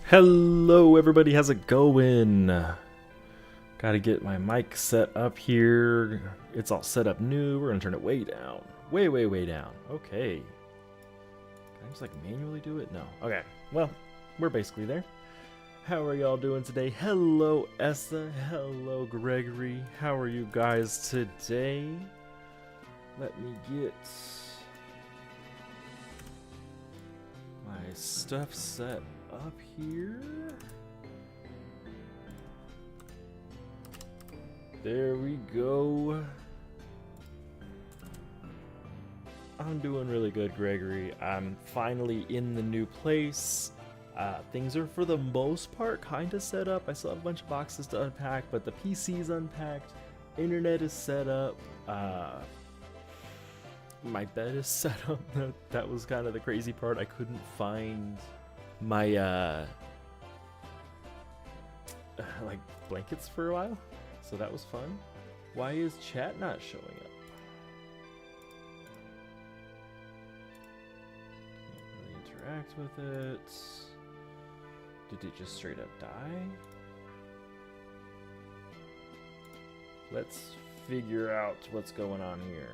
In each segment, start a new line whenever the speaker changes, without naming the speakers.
Hello everybody, how's it going? Gotta get my mic set up here. It's all set up new. We're gonna turn it way down. Way down. Okay. Can I just like manually do it? No. Okay. Well, we're basically there. How are y'all doing today? Hello Essa. Hello Gregory. How are you guys today? Let me get my stuff set up here. There we go. I'm doing really good, Gregory. I'm finally in the new place. Things are for the most part kind of set up. I still have a bunch of boxes to unpack, but the PC's unpacked. Internet is set up. My bed is set up. That was kind of the crazy part. I couldn't find my like blankets for a while, so that was fun. Why is chat not showing up? Can't really interact with it. Did it just straight up die? Let's figure out what's going on here.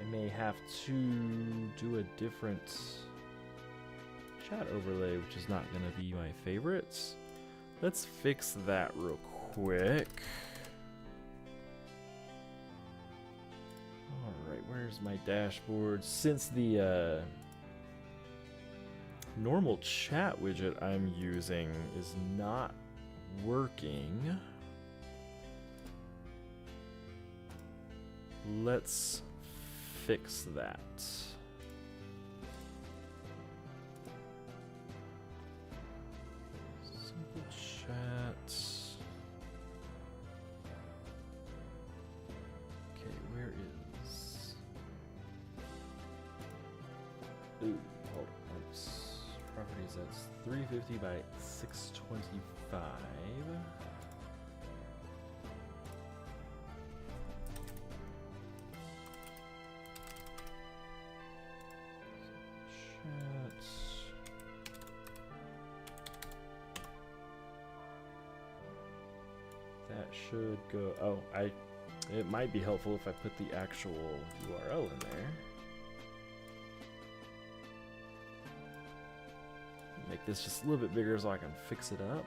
I may have to do a different chat overlay, which is not going to be my favorites. Let's fix that real quick. Alright, where's my dashboard? Since the normal chat widget I'm using is not working, let's fix that. Simple chat. Okay, where is... Ooh, hold on. Oops. Properties, that's 350 by 625. That should go. Oh, it might be helpful if I put the actual URL in there. Make this just a little bit bigger so I can fix it up.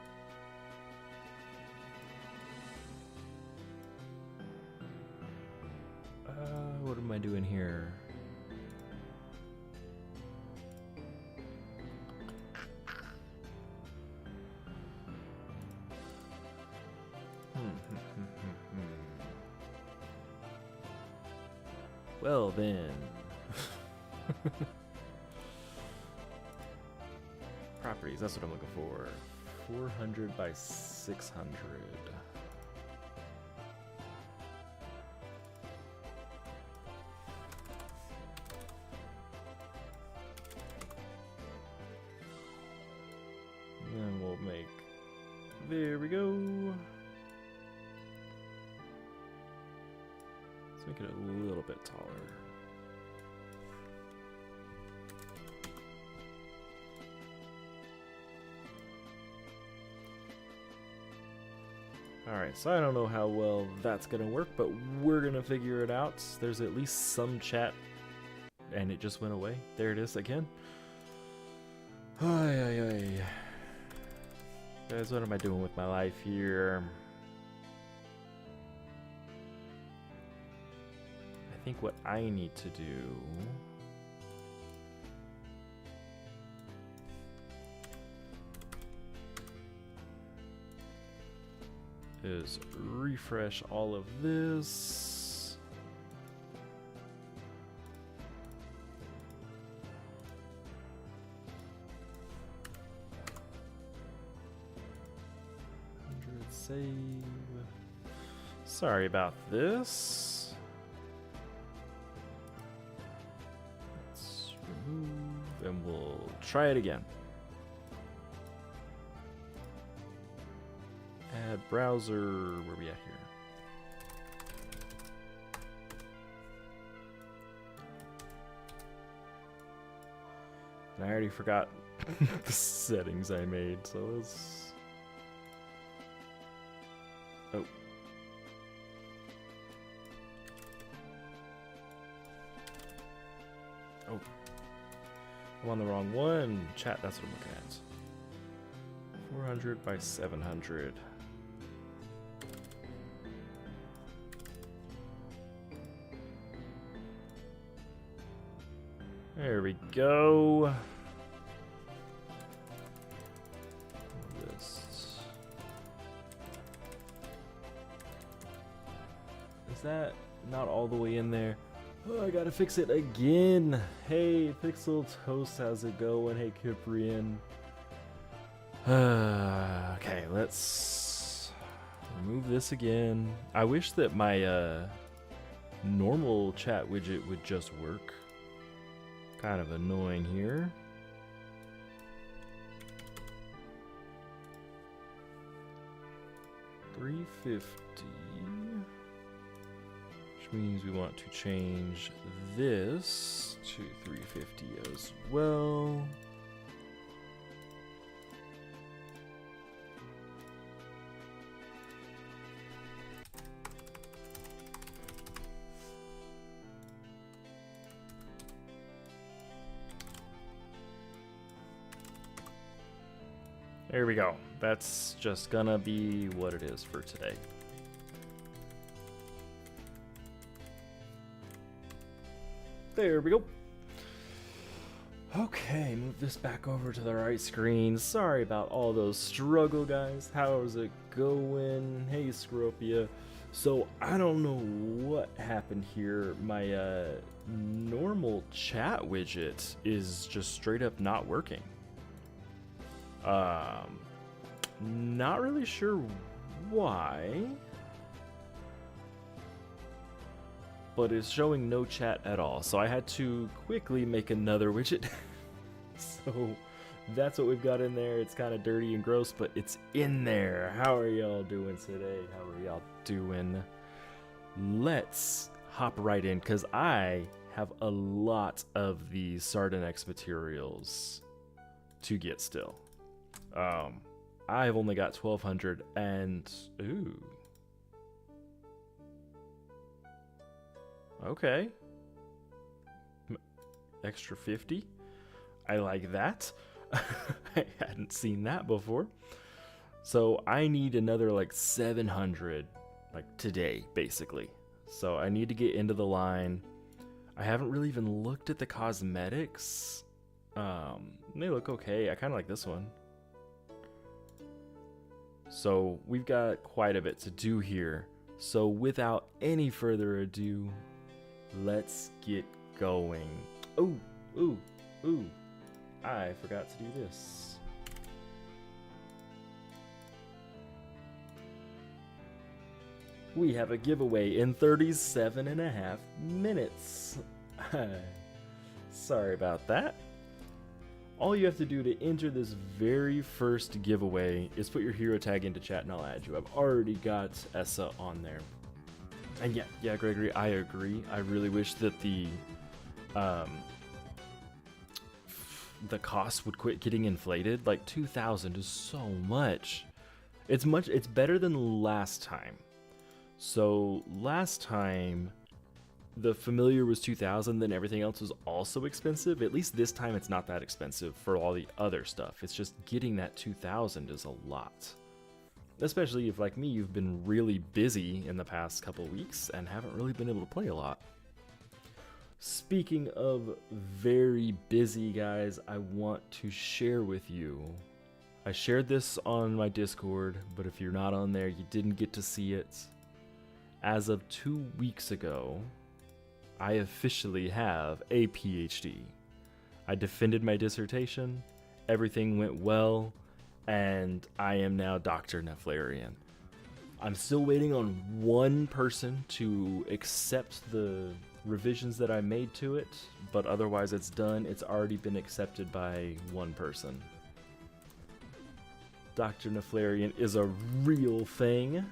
What am I doing here? Well then. Properties, that's what I'm looking for. 400 by 600. And then we'll make, there we go. Let's make it a little bit taller. Alright, so I don't know how well that's gonna work, but we're gonna figure it out. There's at least some chat, and it just went away. There it is again. Ay. Guys, what am I doing with my life here? I think what I need to do is refresh all of this. Save. Sorry about this. Let's remove and we'll try it again. Add browser, where are we at here? And I already forgot the settings I made. So let's. Oh. Oh. I'm on the wrong one. Chat, that's what I'm looking at. 400 by 700. There we go. Is that not all the way in there? Oh, I gotta fix it again. Hey, Pixel Toast, how's it going? Hey, Cyprian. Okay, let's remove this again. I wish that my normal chat widget would just work. Kind of annoying here. $350, which means we want to change this to $350 as well. There we go. That's just gonna be what it is for today. There we go. Okay, move this back over to the right screen. Sorry about all those struggle, guys. How's it going? Hey, Scropia. So, I don't know what happened here. My normal chat widget is just straight up not working. Not really sure why, but it's showing no chat at all. So I had to quickly make another widget. So that's what we've got in there. It's kind of dirty and gross, but it's in there. How are y'all doing today? How are y'all doing? Let's hop right in, because I have a lot of the Sardanex materials to get still. I've only got 1,200 and ooh. Okay. Extra 50. I like that. I hadn't seen that before. So I need another like 700 like today basically. So I need to get into the line. I haven't really even looked at the cosmetics. They look okay. I kind of like this one. So we've got quite a bit to do here. So without any further ado, let's get going. Ooh, ooh, ooh. I forgot to do this. We have a giveaway in 37.5 minutes. Sorry about that. All you have to do to enter this very first giveaway is put your hero tag into chat and I'll add you. I've already got Essa on there. And yeah, Gregory, I agree. I really wish that the cost would quit getting inflated. Like 2,000 is so much. It's better than last time. So last time the familiar was 2,000, then everything else was also expensive. At least this time it's not that expensive for all the other stuff. It's just getting that 2,000 is a lot. Especially if, like me, you've been really busy in the past couple weeks and haven't really been able to play a lot. Speaking of very busy, guys, I want to share with you. I shared this on my Discord, but if you're not on there, you didn't get to see it. As of 2 weeks ago, I officially have a PhD. I defended my dissertation, everything went well, and I am now Dr. Neflarian. I'm still waiting on one person to accept the revisions that I made to it, but otherwise it's done. It's already been accepted by one person. Dr. Neflarian is a real thing.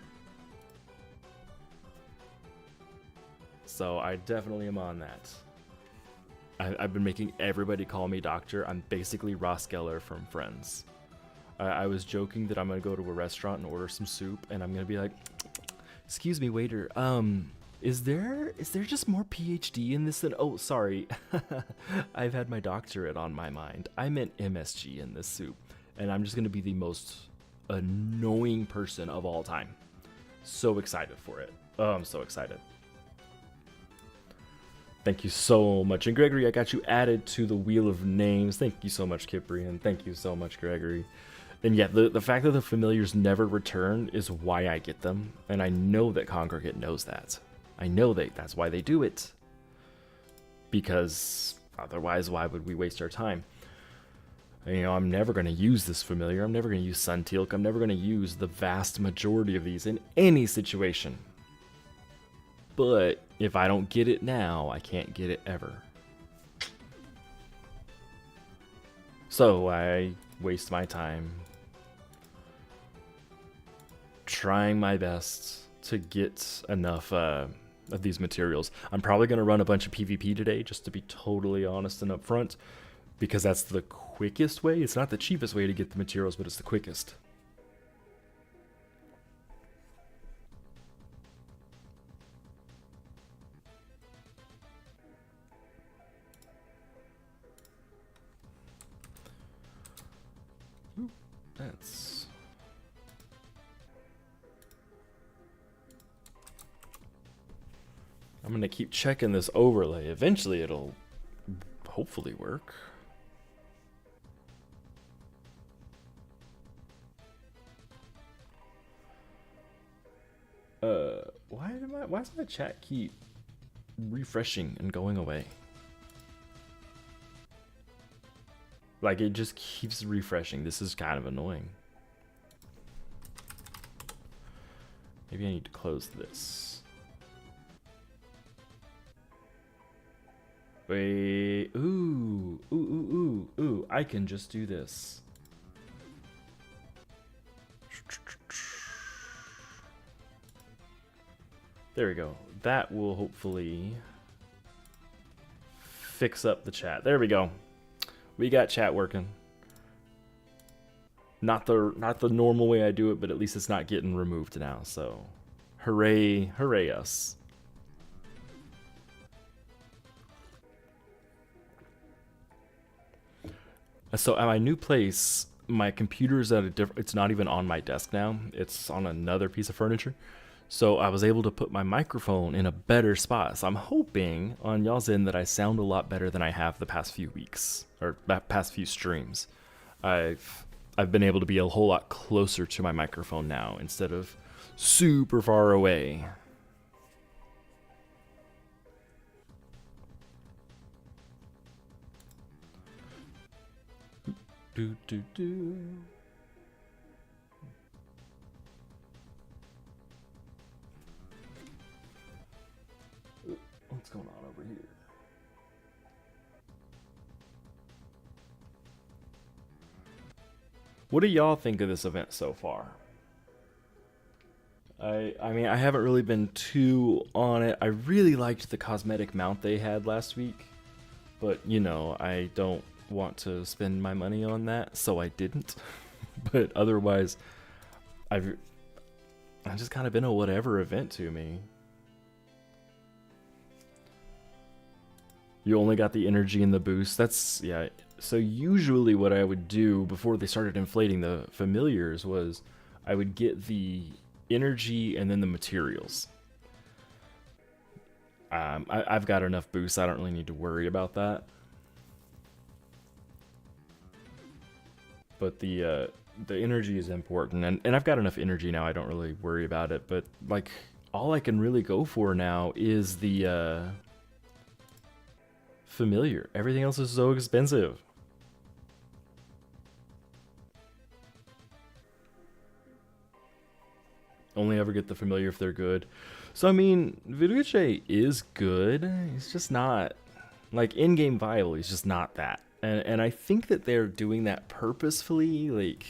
So I definitely am on that. I've been making everybody call me doctor. I'm basically Ross Geller from Friends. I was joking that I'm gonna go to a restaurant and order some soup, and I'm gonna be like, "Excuse me, waiter. Is there just more PhD in this than? Oh, sorry, I've had my doctorate on my mind. I meant MSG in this soup, and I'm just gonna be the most annoying person of all time. So excited for it. Oh, I'm so excited." Thank you so much. And Gregory, I got you added to the Wheel of Names. Thank you so much, Kiprian. Thank you so much, Gregory. And yeah, the fact that the familiars never return is why I get them. And I know that Congregate knows that. I know that's why they do it. Because otherwise, why would we waste our time? You know, I'm never going to use this familiar. I'm never going to use Suntealk. I'm never going to use the vast majority of these in any situation. But if I don't get it now, I can't get it ever. So I waste my time trying my best to get enough of these materials. I'm probably going to run a bunch of PvP today, just to be totally honest and upfront, because that's the quickest way. It's not the cheapest way to get the materials, but it's the quickest. That's... I'm gonna keep checking this overlay. Eventually it'll hopefully work. Why does my chat keep refreshing and going away? Like, it just keeps refreshing. This is kind of annoying. Maybe I need to close this. Wait. Ooh. I can just do this. There we go. That will hopefully fix up the chat. There we go. We got chat working. Not the normal way I do it, but at least it's not getting removed now. So, hooray us. So at my new place, my computer is at a different. It's not even on my desk now. It's on another piece of furniture. So I was able to put my microphone in a better spot. So I'm hoping on y'all's end that I sound a lot better than I have the past few weeks or past few streams. I've been able to be a whole lot closer to my microphone now instead of super far away. Do. What's going on over here? What do y'all think of this event so far? I mean, I haven't really been too on it. I really liked the cosmetic mount they had last week, but you know, I don't want to spend my money on that, so I didn't. But otherwise, I've just kind of been a whatever event to me. You only got the energy and the boost. That's, yeah. So usually what I would do before they started inflating the familiars was I would get the energy and then the materials. I've got enough boosts. I don't really need to worry about that. But the energy is important, and I've got enough energy now. I don't really worry about it. But like, all I can really go for now is the familiar. Everything else is so expensive. Only ever get the familiar if they're good. So I mean, Viduce is good. He's just not like in-game viable. He's just not that. And I think that they're doing that purposefully. Like,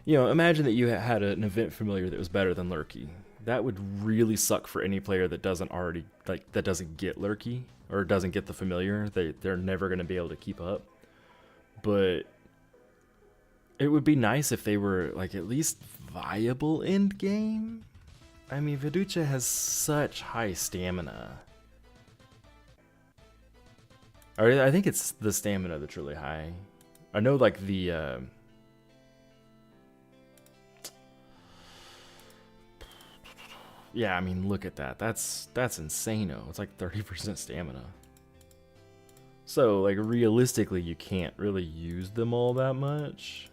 you know, imagine that you had an event familiar that was better than Lurky. That would really suck for any player that doesn't already, like, that doesn't get Lurky or doesn't get the familiar. They're never going to be able to keep up. But it would be nice if they were, like, at least viable end game. I mean, Veducha has such high stamina. Or I think it's the stamina that's really high. I know, like, the yeah, I mean, look at that. That's insane-o. It's like 30% stamina. So, like, realistically, you can't really use them all that much.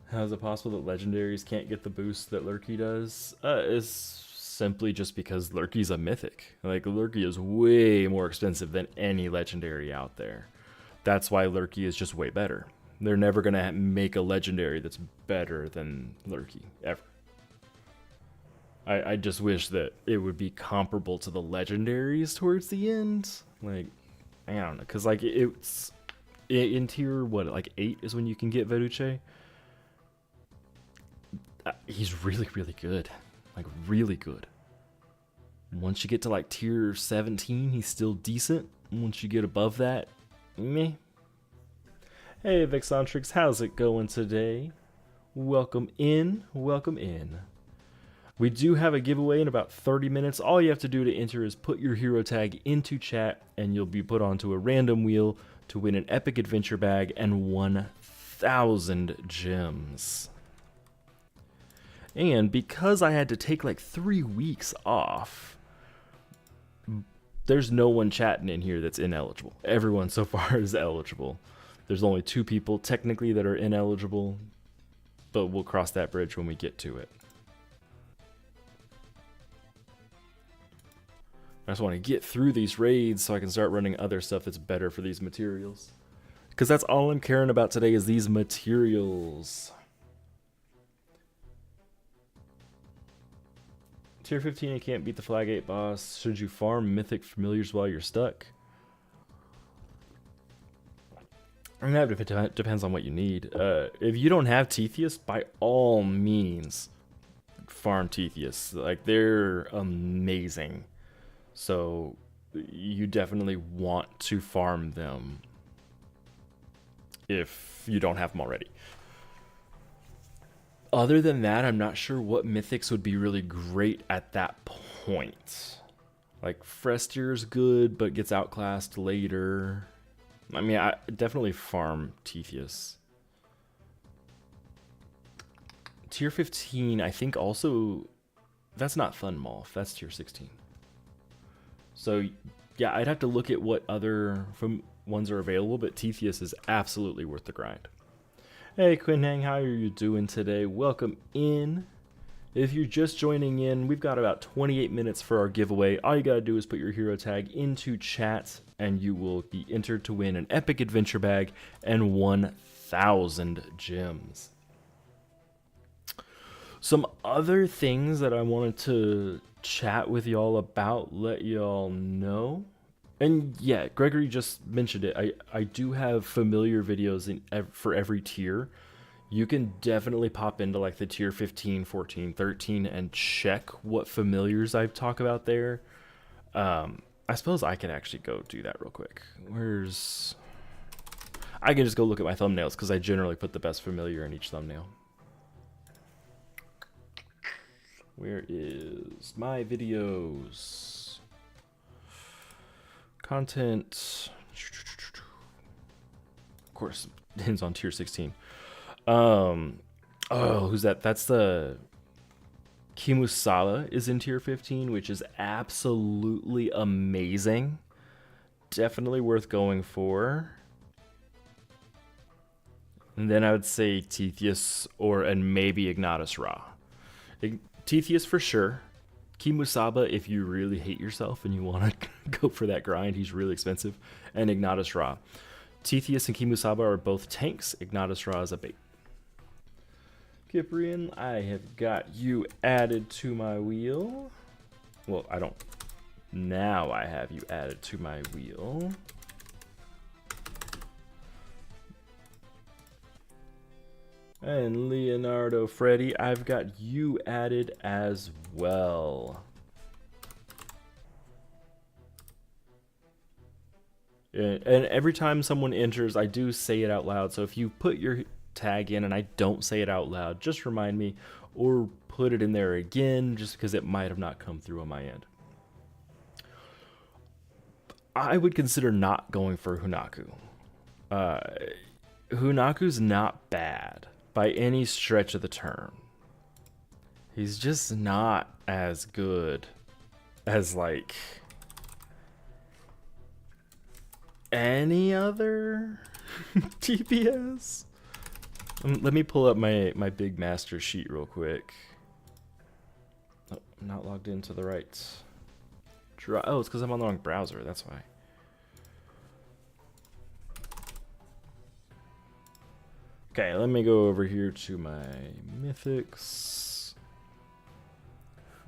How is it possible that legendaries can't get the boost that Lurky does? It's simply just because Lurky's a mythic. Like, Lurky is way more expensive than any legendary out there. That's why Lurky is just way better. They're never going to make a legendary that's better than Lurky, ever. I just wish that it would be comparable to the legendaries towards the end. Like, I don't know, because, like, it's in tier, what, like 8 is when you can get Veduche? He's really, really good. Like, really good. Once you get to, like, tier 17, he's still decent. Once you get above that, meh. Hey, Vexontrix, how's it going today? Welcome in, welcome in. We do have a giveaway in about 30 minutes. All you have to do to enter is put your hero tag into chat, and you'll be put onto a random wheel to win an epic adventure bag and 1,000 gems. And because I had to take like 3 weeks off, there's no one chatting in here that's ineligible. Everyone so far is eligible. There's only 2 people technically that are ineligible, but we'll cross that bridge when we get to it. I just want to get through these raids so I can start running other stuff that's better for these materials. Because that's all I'm caring about today is these materials. Tier 15, you can't beat the Flag 8 boss. Should you farm mythic familiars while you're stuck? I mean, that depends on what you need. If you don't have Tetheus, by all means, farm Tetheus. Like, they're amazing. So, you definitely want to farm them if you don't have them already. Other than that, I'm not sure what mythics would be really great at that point. Like, Frestier's good, but gets outclassed later. I mean, I definitely farm Tetheus. Tier 15, I think also... That's not Thunmolf, that's tier 16. So, yeah, I'd have to look at what other ones are available, but Tetheus is absolutely worth the grind. Hey Quinhang, how are you doing today? Welcome in. If you're just joining in, we've got about 28 minutes for our giveaway. All you gotta do is put your hero tag into chat, and you will be entered to win an epic adventure bag and 1,000 gems. Some other things that I wanted to chat with y'all about, let y'all know. And yeah, Gregory just mentioned it. I do have familiar videos for every tier. You can definitely pop into like the tier 15, 14, 13 and check what familiars I talk about there. I suppose I can actually go do that real quick. I can just go look at my thumbnails because I generally put the best familiar in each thumbnail. Where is my videos? Content. Of course, it ends on tier 16. Oh, who's that? That's the Kimusala is in tier 15, which is absolutely amazing. Definitely worth going for. And then I would say Tetheus and maybe Ignatus Ra. Tetheus for sure. Kimusaba if you really hate yourself and you want to go for that grind. He's really expensive. And Ignatus Ra. Tetheus and Kimusaba are both tanks. Ignatus Ra is a bait. Kiprian, I have got you added to my wheel. Well, I don't. Now I have you added to my wheel. And Leonardo Freddy, I've got you added as well. And every time someone enters, I do say it out loud. So if you put your tag in and I don't say it out loud, just remind me or put it in there again just because it might have not come through on my end. I would consider not going for Hunaku. Hunaku's not bad by any stretch of the term. He's just not as good as like any other TPS. Let me pull up my big master sheet real quick. Oh, I'm not logged into the right. Oh, it's because I'm on the wrong browser. That's why. Okay, let me go over here to my mythics.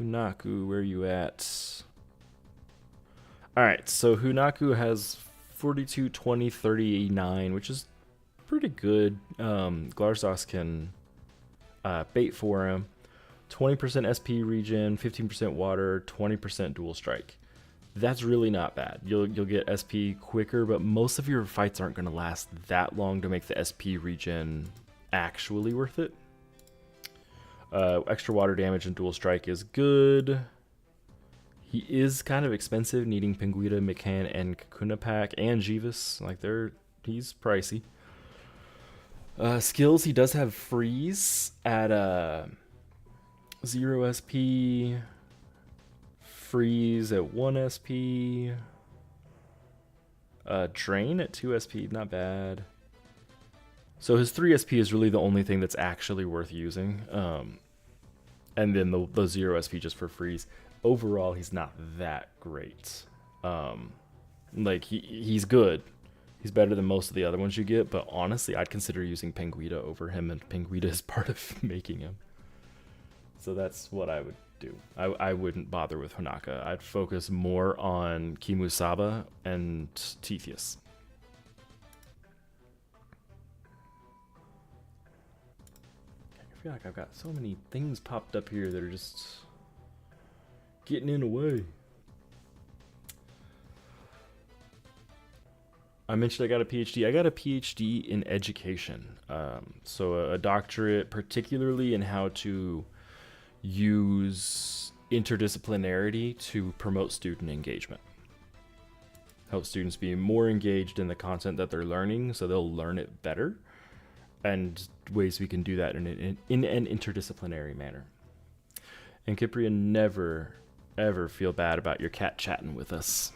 Hunaku, where you at? Alright, so Hunaku has 42, 20, 39, which is pretty good. Glarzos can bait for him. 20% SP regen, 15% water, 20% dual strike. That's really not bad. You'll get SP quicker, but most of your fights aren't going to last that long to make the SP regen actually worth it. Extra water damage and dual strike is good. He is kind of expensive, needing Penguita, McCann, and Kakuna Pack, and Jeeves. Like he's pricey. Skills, he does have freeze at 0 SP. Freeze at 1 SP. Drain at 2 SP, not bad. So his 3 SP is really the only thing that's actually worth using. And then the 0 SP just for freeze. Overall, he's not that great. Like, he's good. He's better than most of the other ones you get, but honestly, I'd consider using Penguita over him, and Penguita is part of making him. So that's what I would do. I wouldn't bother with Honaka. I'd focus more on Kimusaba and Tithius. I feel like I've got so many things popped up here that are just getting in the way. I mentioned I got a PhD. I got a PhD in education. So a doctorate, particularly in how to use interdisciplinarity to promote student engagement. Help students be more engaged in the content that they're learning so they'll learn it better, and ways we can do that in an interdisciplinary manner. And Cyprian, never ever feel bad about your cat chatting with us.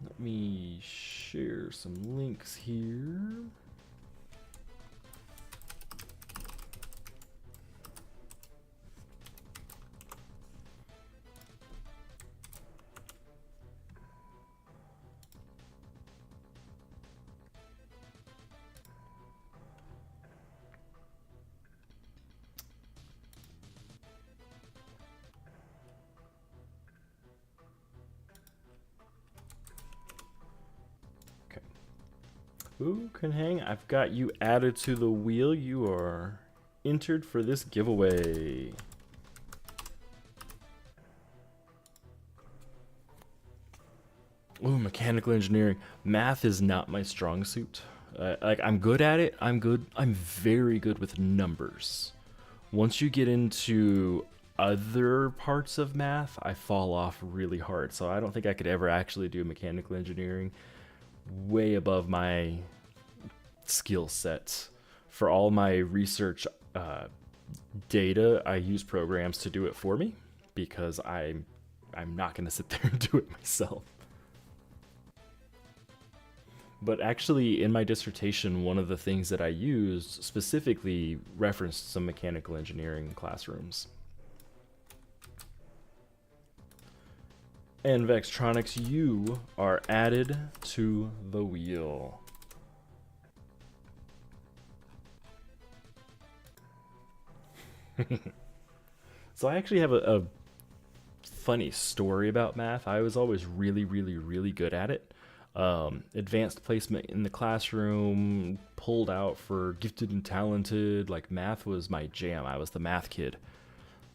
Let me share some links here. Who can hang? I've got you added to the wheel. You are entered for this giveaway. Ooh, mechanical engineering. Math is not my strong suit. Like, I'm good at it. I'm very good with numbers. Once you get into other parts of math, I fall off really hard. So I don't think I could ever actually do mechanical engineering. Way above my skill sets. For all my research data, I use programs to do it for me because I'm not going to sit there and do it myself. But actually, in my dissertation, one of the things that I used specifically referenced some mechanical engineering classrooms. And Vextronics, you are added to the wheel. So I actually have a funny story about math. I was always really, really, really good at it. Advanced placement in the classroom, pulled out for gifted and talented. Like math was my jam. I was the math kid.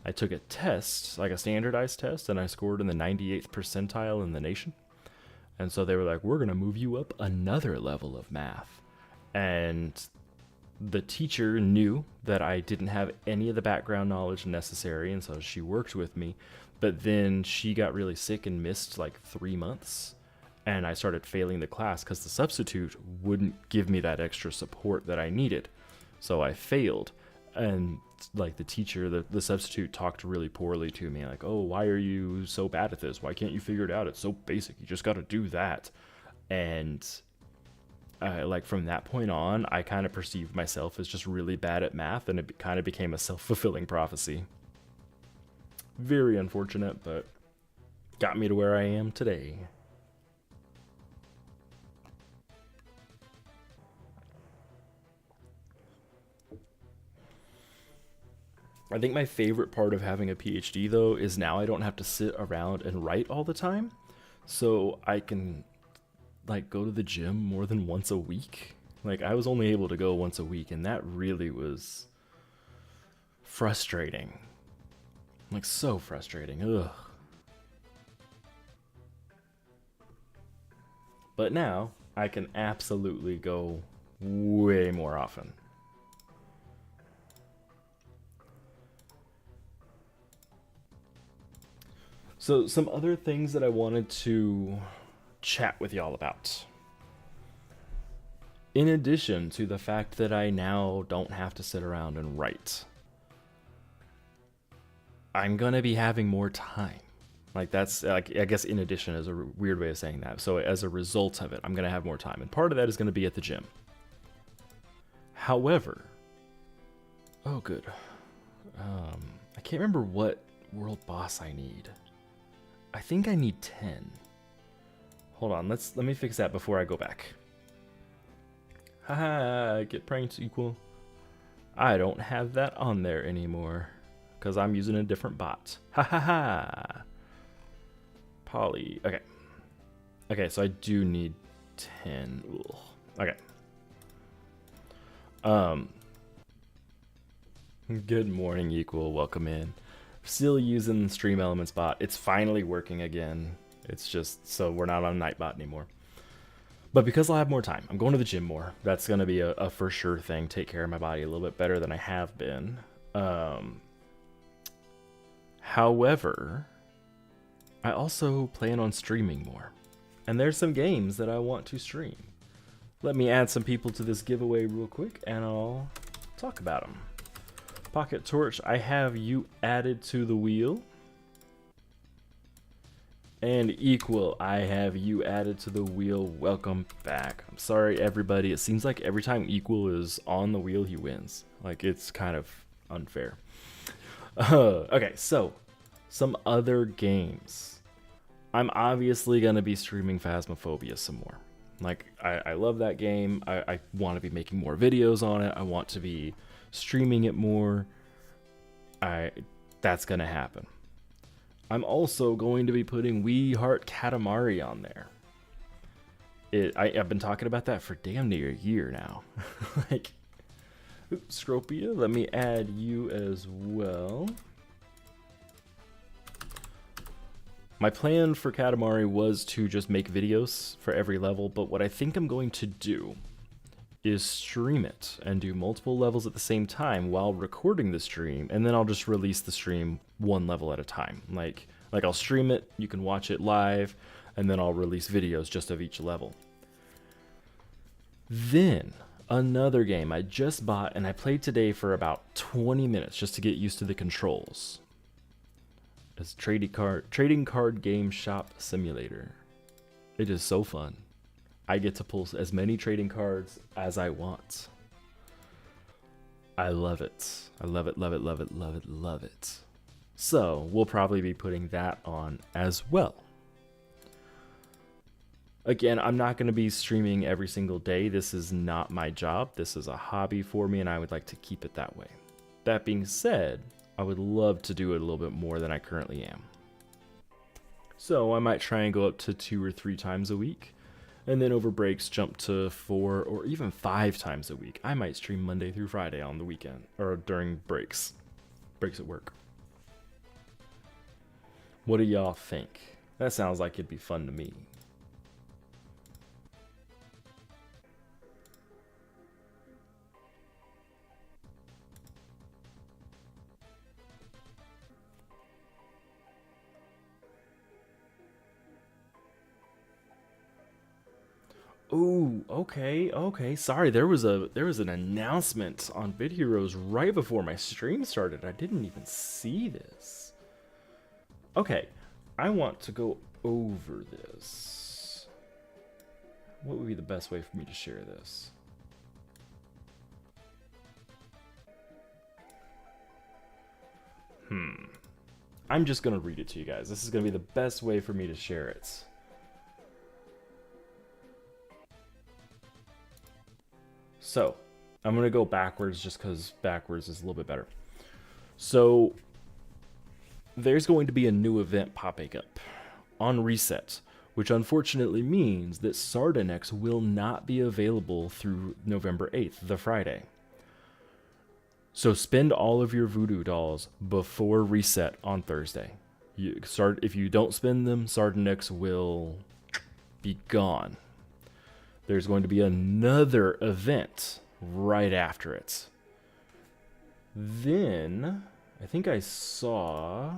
I took a test, like a standardized test, and I scored in the 98th percentile in the nation. And so they were like, we're going to move you up another level of math. And the teacher knew that I didn't have any of the background knowledge necessary, and so she worked with me. But then she got really sick and missed like 3 months, and I started failing the class because the substitute wouldn't give me that extra support that I needed. So I failed, and like the teacher, the substitute talked really poorly to me, like, oh, why are you so bad at this? Why can't you figure it out? It's so basic. You just got to do that. And like from that point on, I kind of perceived myself as just really bad at math, and it kind of became a self-fulfilling prophecy. Very unfortunate, but got me to where I am today. I think my favorite part of having a PhD, though, is now I don't have to sit around and write all the time. So I can, like, go to the gym more than once a week. Like, I was only able to go once a week, and that really was frustrating. Like, so frustrating. Ugh. But now, I can absolutely go way more often. So, some other things that I wanted to chat with y'all about. In addition to the fact that I now don't have to sit around and write, I'm gonna be having more time. Like that's like, I guess in addition is a weird way of saying that. So as a result of it, I'm gonna have more time, and part of that is gonna be at the gym. However, oh good, I can't remember what world boss I need. I think I need 10. Hold on, let me fix that before I go back. Haha, get pranked equal. I don't have that on there anymore because I'm using a different bot. Ha ha ha. Poly. Okay. Okay, so I do need 10. Ugh. Okay. Good morning, equal. Welcome in. Still using Stream Elements bot. It's finally working again. It's just so we're not on Nightbot anymore. But because I'll have more time, I'm going to the gym more. That's going to be a for sure thing. Take care of my body a little bit better than I have been. However, I also plan on streaming more. And there's some games that I want to stream. Let me add some people to this giveaway real quick, and I'll talk about them. Pocket Torch, I have you added to the wheel. And Equal, I have you added to the wheel. Welcome back. I'm sorry, everybody. It seems like every time Equal is on the wheel, he wins. Like, it's kind of unfair. Okay, so some other games. I'm obviously going to be streaming Phasmophobia some more. Like, I love that game. I want to be making more videos on it. I want to be streaming it more. That's going to happen. I'm also going to be putting We Heart Katamari on there. I've been talking about that for damn near a year now. Like, oops, Scropia, let me add you as well. My plan for Katamari was to just make videos for every level, but what I think I'm going to do is stream it and do multiple levels at the same time while recording the stream, and then I'll just release the stream one level at a time. Like I'll stream it, you can watch it live, and then I'll release videos just of each level. Then another game I just bought and I played today for about 20 minutes just to get used to the controls. It's trading card game shop simulator. It is so fun. I get to pull as many trading cards as I want. I love it. I love it, love it, love it, love it, love it. So we'll probably be putting that on as well. Again, I'm not going to be streaming every single day. This is not my job. This is a hobby for me, and I would like to keep it that way. That being said, I would love to do it a little bit more than I currently am. So I might try and go up to 2 or 3 times a week, and then over breaks jump to 4 or even 5 times a week. I might stream Monday through Friday on the weekend or during breaks at work. What do y'all think? That sounds like it'd be fun to me. Ooh, okay. Sorry, there was an announcement on Vid Heroes right before my stream started. I didn't even see this. Okay, I want to go over this. What would be the best way for me to share this? I'm just gonna read it to you guys. This is gonna be the best way for me to share it. So, I'm going to go backwards just because backwards is a little bit better. So, there's going to be a new event popping up on reset, which unfortunately means that Sardanex will not be available through November 8th, the Friday. So spend all of your voodoo dolls before reset on Thursday. If you don't spend them, Sardanex will be gone. There's going to be another event right after it. Then, I think I saw...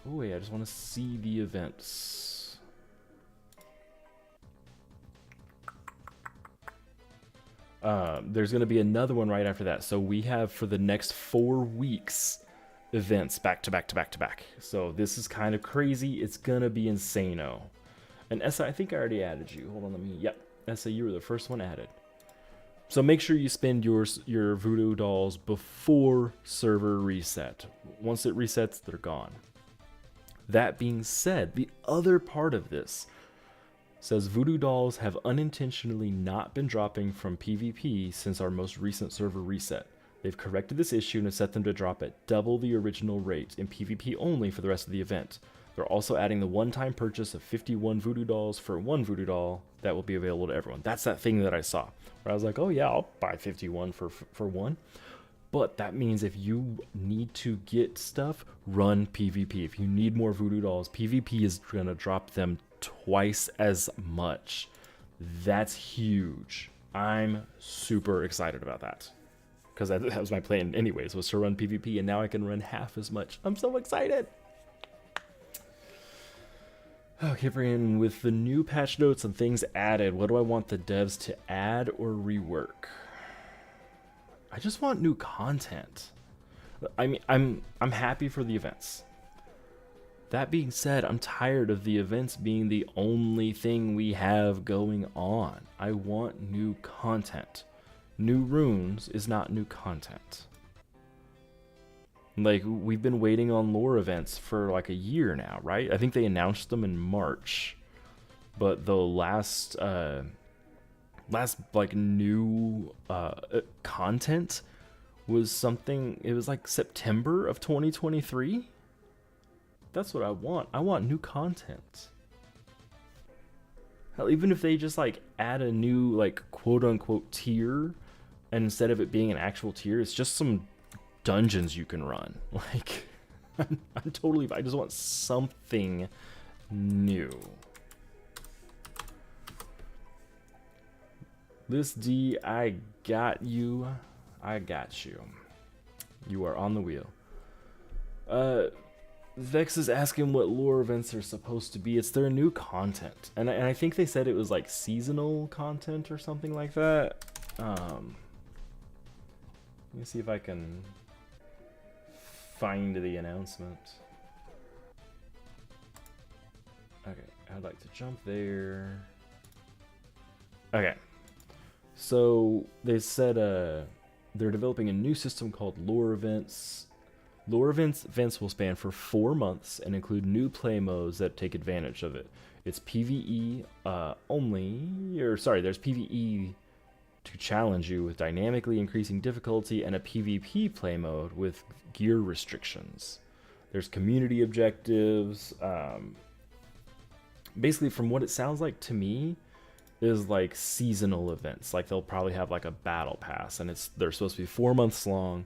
Oh wait, I just want to see the events. There's going to be another one right after that. So we have for the next 4 weeks events back to back to back to back. So this is kind of crazy. It's going to be insano. And Essa, I think I already added you. Hold on, let me... Yep, Essa, you were the first one added. So make sure you spend your voodoo dolls before server reset. Once it resets, they're gone. That being said, the other part of this says voodoo dolls have unintentionally not been dropping from PvP since our most recent server reset. They've corrected this issue and have set them to drop at double the original rate in PvP only for the rest of the event. They're also adding the one-time purchase of 51 voodoo dolls for 1 voodoo doll that will be available to everyone. That's that thing that I saw where I was like, oh yeah, I'll buy 51 for 1. But that means if you need to get stuff, run PvP. If you need more voodoo dolls, PvP is going to drop them twice as much. That's huge. I'm super excited about that. Because that was my plan anyways, was to run PvP, and now I can run half as much. I'm so excited! Okay, Brian, with the new patch notes and things added, what do I want the devs to add or rework? I just want new content. I mean, I'm happy for the events. That being said, I'm tired of the events being the only thing we have going on. I want new content. New runes is not new content. Like, we've been waiting on lore events for like a year now, right? I think they announced them in March. But the last like new content was something, it was like September of 2023. That's what I want. I want new content. Hell, even if they just like add a new like quote unquote tier, and instead of it being an actual tier, it's just some dungeons you can run. Like, I'm totally, I just want something new. This D, I got you. I got you. You are on the wheel. Vex is asking what lore events are supposed to be. It's their new content. And I think they said it was like seasonal content or something like that. Let me see if I can find the announcement. Okay, I'd like to jump there. Okay. So they said they're developing a new system called lore events. Lore events will span for 4 months and include new play modes that take advantage of it. It's PvE only, or sorry, there's PvE to challenge you with dynamically increasing difficulty and a PvP play mode with gear restrictions. There's community objectives. Basically, from what it sounds like to me, is like seasonal events. Like they'll probably have like a battle pass, and they're supposed to be 4 months long.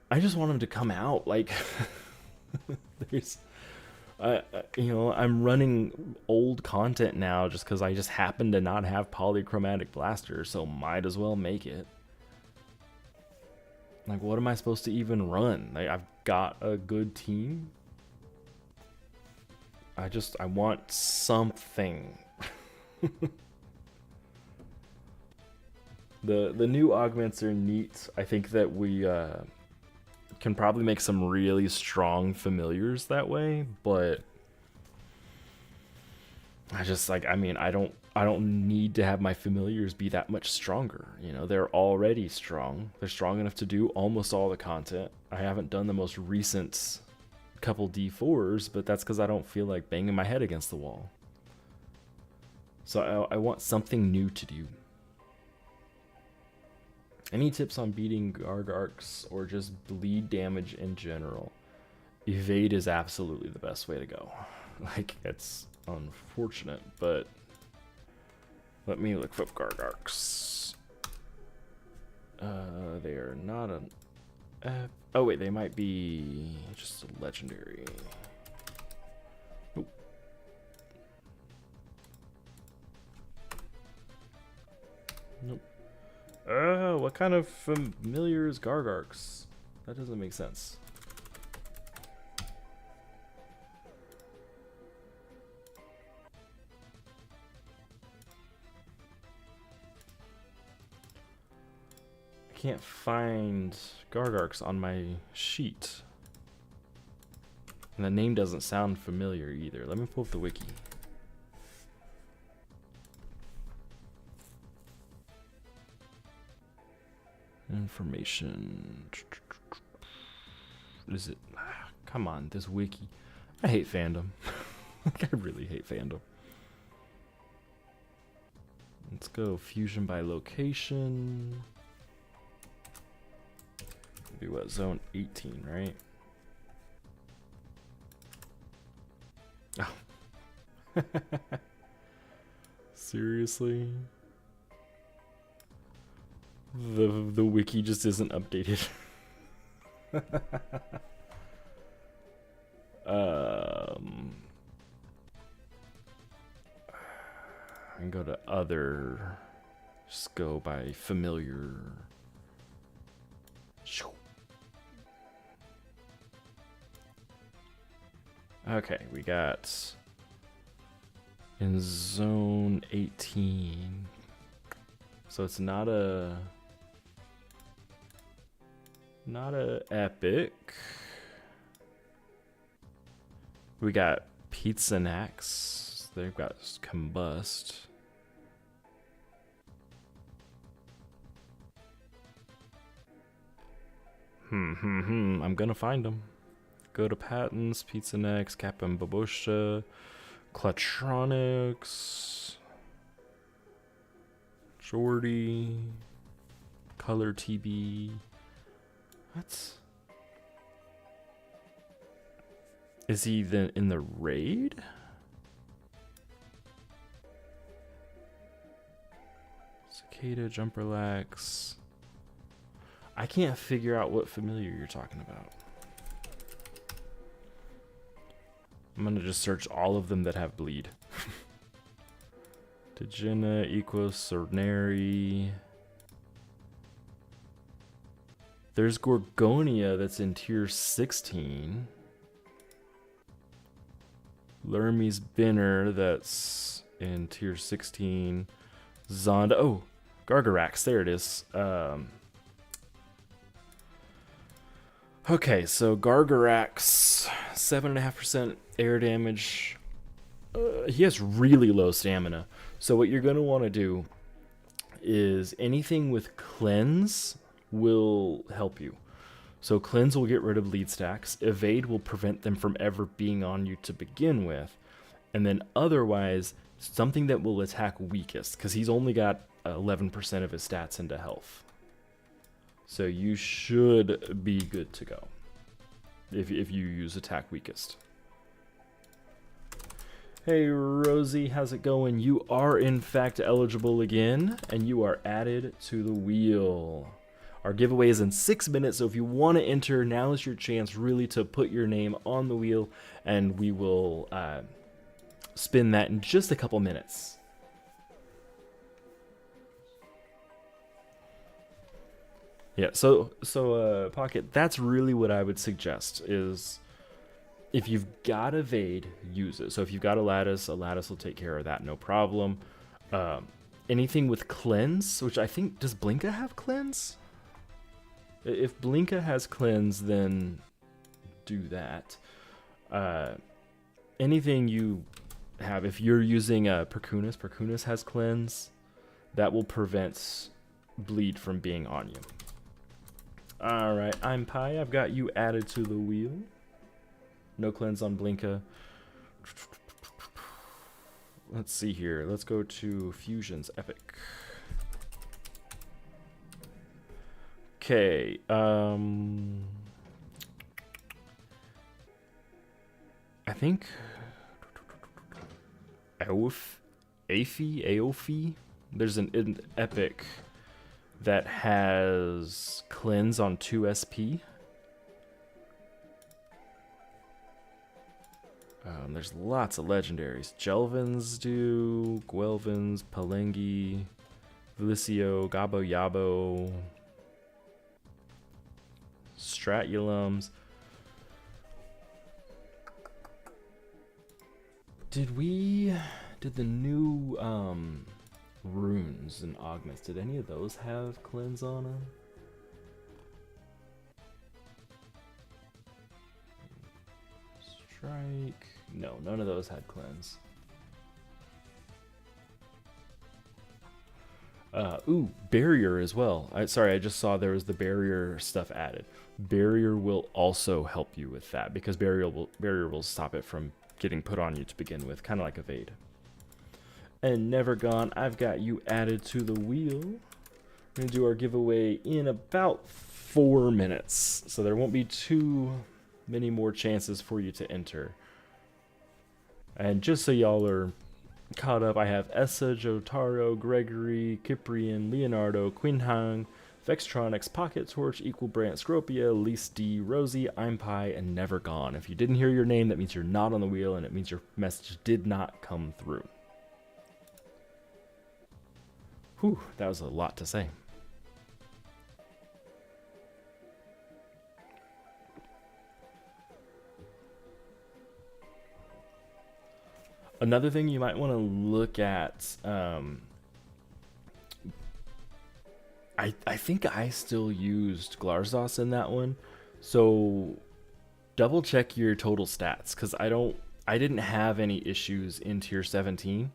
I just want them to come out. Like, there's, I'm running old content now just because I just happen to not have polychromatic blasters, so might as well make it. Like, what am I supposed to even run? Like, I've got a good team. I want something. The new augments are neat. I think that we can probably make some really strong familiars that way, but I don't need to have my familiars be that much stronger. You know, they're already strong. They're strong enough to do almost all the content. I haven't done the most recent couple D4s, but that's because I don't feel like banging my head against the wall. So I want something new to do. Any tips on beating Gargarks or just bleed damage in general? Evade is absolutely the best way to go. Like, it's unfortunate, but let me look up Gargarks. They are not an... oh wait, they might be just a legendary. Nope. Nope. What kind of familiar is Gargarks? That doesn't make sense. I can't find Gargarks on my sheet. And the name doesn't sound familiar either. Let me pull up the wiki. Information. What is it? Come on, this wiki. I hate fandom. Like, I really hate fandom. Let's go fusion by location. Be what, zone 18, right? Oh. Seriously? The wiki just isn't updated. I can go to other. Just go by familiar. Okay, we got in zone 18. So it's not a epic. We got Pizza Nax. They've got Combust. I'm gonna find them. Go to patents, Pizza Next, Captain Babosha, Clutronics, Jordy, Color TB. What? Is he in the raid? Cicada, Jump Relax. I can't figure out what familiar you're talking about. I'm gonna just search all of them that have bleed. Degena, Equus, Ordinary. There's Gorgonia that's in tier 16. Lermies Binner that's in tier 16. Zonda. Oh, Gargarax. There it is. Okay, so Gargarax, 7.5% air damage. He has really low stamina. So what you're going to want to do is anything with Cleanse will help you. So Cleanse will get rid of lead stacks. Evade will prevent them from ever being on you to begin with. And then otherwise, something that will attack weakest. Because he's only got 11% of his stats into health. So you should be good to go if you use attack weakest. Hey Rosie, how's it going? You are in fact eligible again, and you are added to the wheel. Our giveaway is in 6 minutes, so if you want to enter, now is your chance really to put your name on the wheel, and we will spin that in just a couple minutes. Yeah, so Pocket, that's really what I would suggest is if you've got Evade, use it. So if you've got a Lattice will take care of that, no problem. Anything with Cleanse, which I think, does Blinka have Cleanse? If Blinka has Cleanse, then do that. Anything you have, if you're using Perkunas has Cleanse, that will prevent bleed from being on you. Alright, I'm Pi. I've got you added to the wheel. No Cleanse on Blinka. Let's see here. Let's go to Fusion's Epic. Okay, I think Aofi. There's an epic that has Cleanse on 2 SP. There's lots of legendaries. Jelvins do, Guelvins, Palengi, Vilicio, Gabo Yabo, Stratulums. Did the new runes and augments, did any of those have Cleanse on them? Strike. No, none of those had Cleanse. Ooh, Barrier as well. Sorry, I just saw there was the Barrier stuff added. Barrier will also help you with that, because Barrier will stop it from getting put on you to begin with, kind of like Evade. And Never Gone, I've got you added to the wheel. We're going to do our giveaway in about 4 minutes, so there won't be too many more chances for you to enter. And just so y'all are caught up, I have Essa, Jotaro, Gregory, Cyprian, Leonardo, Quinhang, Vextronics, Pocket Torch, Equal Brand, Scropia, Lise D, Rosie, I'm Pi, and Never Gone. If you didn't hear your name, that means you're not on the wheel, and it means your message did not come through. Whew, that was a lot to say. Another thing you might want to look at, I think I still used Glarzos in that one, so double check your total stats, because I didn't have any issues in tier 17,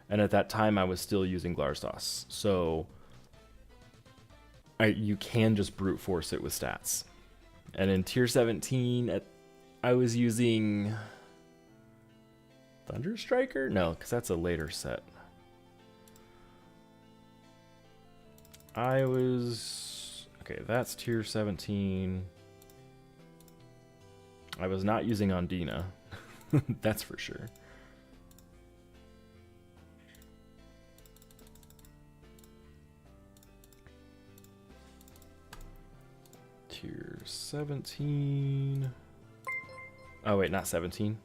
and at that time I was still using Glarzos, so you can just brute force it with stats. And in tier 17, I was using Thunder Striker? No, because that's a later set. Okay, that's tier 17. I was not using Ondina. That's for sure. Tier 17. Oh wait, not 17.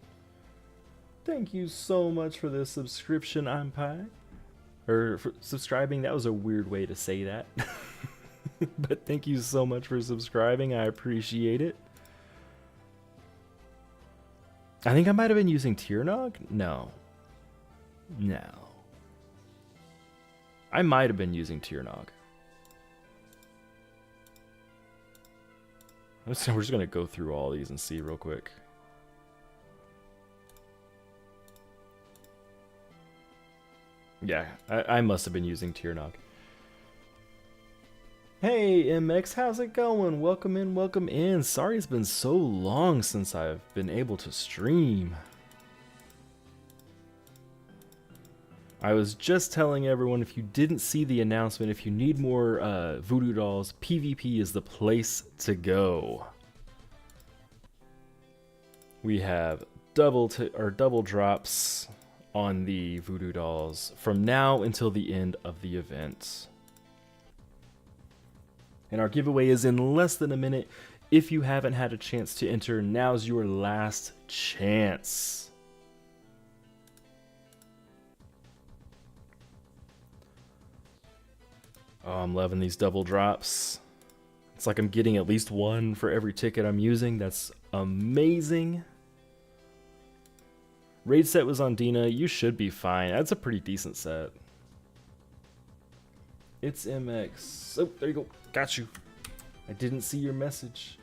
Thank you so much for the subscription, I'm Pi. Or for subscribing, that was a weird way to say that. But thank you so much for subscribing, I appreciate it. I think I might have been using Tiernog? No. I might have been using Tiernog. We're just going to go through all these and see real quick. Yeah, I must have been using Tiernog. Hey MX, how's it going? Welcome in, welcome in. Sorry it's been so long since I've been able to stream. I was just telling everyone, if you didn't see the announcement, if you need more voodoo dolls, PvP is the place to go. We have double drops on the voodoo dolls from now until the end of the event. And our giveaway is in less than a minute. If you haven't had a chance to enter, now's your last chance. Oh, I'm loving these double drops. It's like I'm getting at least one for every ticket I'm using. That's amazing. Raid set was on Dina. You should be fine. That's a pretty decent set. It's MX. Oh, there you go. Got you. I didn't see your message.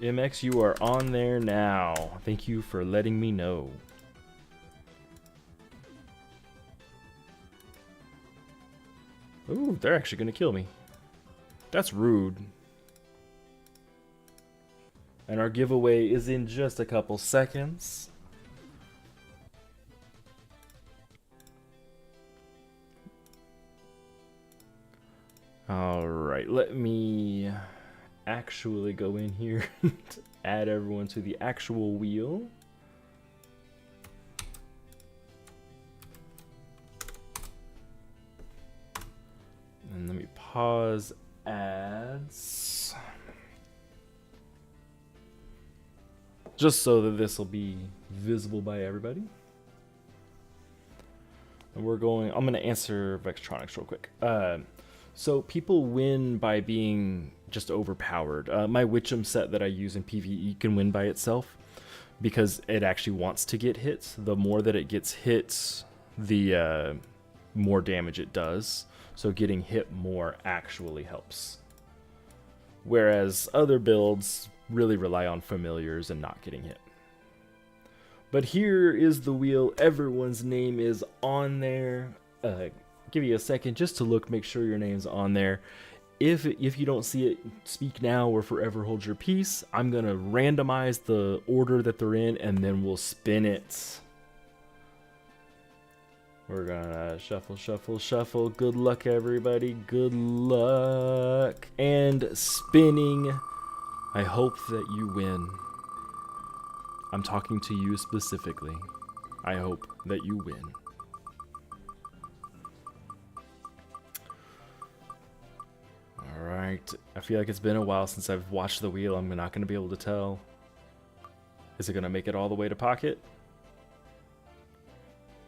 MX, you are on there now. Thank you for letting me know. Ooh, they're actually gonna kill me. That's rude. And our giveaway is in just a couple seconds. All right, let me actually go in here to add everyone to the actual wheel. And let me pause ads. Just so that this will be visible by everybody. And we're going, I'm going to answer Vextronics real quick. So people win by being just overpowered. My Witchem set that I use in PvE can win by itself because it actually wants to get hit. The more that it gets hit, the more damage it does. So getting hit more actually helps. Whereas other builds really rely on familiars and not getting hit. But here is the wheel. Everyone's name is on there. Give you a second just to look, make sure your name's on there. If you don't see it, speak now or forever hold your peace. I'm gonna randomize the order that they're in and then we'll spin it. We're gonna shuffle, shuffle, shuffle. Good luck, everybody. Good luck. And spinning. I hope that you win. I'm talking to you specifically. I hope that you win. Alright, I feel like it's been a while since I've watched the wheel. I'm not going to be able to tell. Is it going to make it all the way to pocket?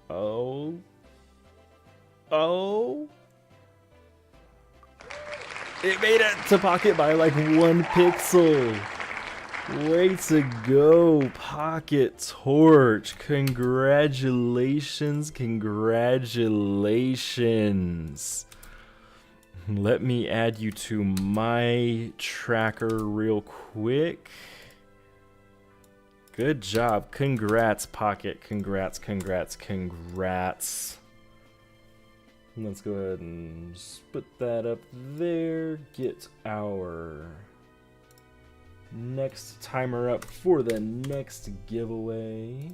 Oh. Oh. It made it to pocket by like 1 pixel. Way to go, Pocket Torch. Congratulations, congratulations. Let me add you to my tracker real quick. Good job. Congrats, Pocket. Congrats, congrats, congrats. Let's go ahead and just put that up there. Get our next timer up for the next giveaway.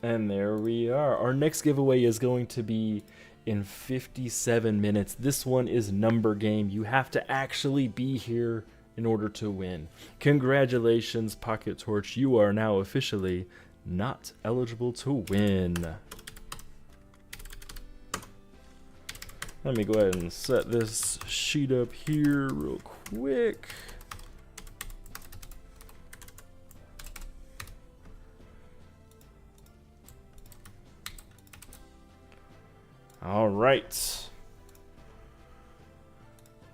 And there we are. Our next giveaway is going to be in 57 minutes. This one is number game. You have to actually be here in order to win. Congratulations, Pocket Torch. You are now officially not eligible to win. Let me go ahead and set this sheet up here real quick. All right.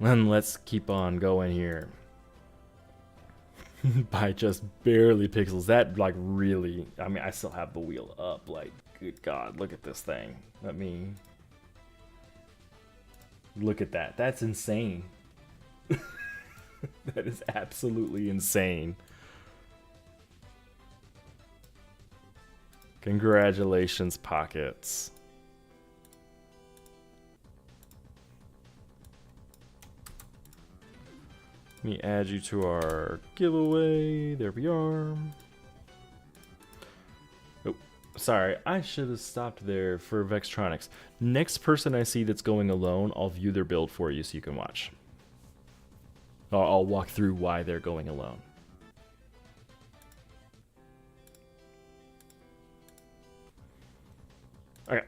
And let's keep on going here. By just barely pixels. That like really, I mean, I still have the wheel up. Like, good God, look at this thing. Let me look at that. That's insane. That is absolutely insane. Congratulations, Pockets. Let me add you to our giveaway. There we are. Oh, sorry. I should have stopped there for Vextronics. Next person I see that's going alone, I'll view their build for you so you can watch. I'll walk through why they're going alone. Okay.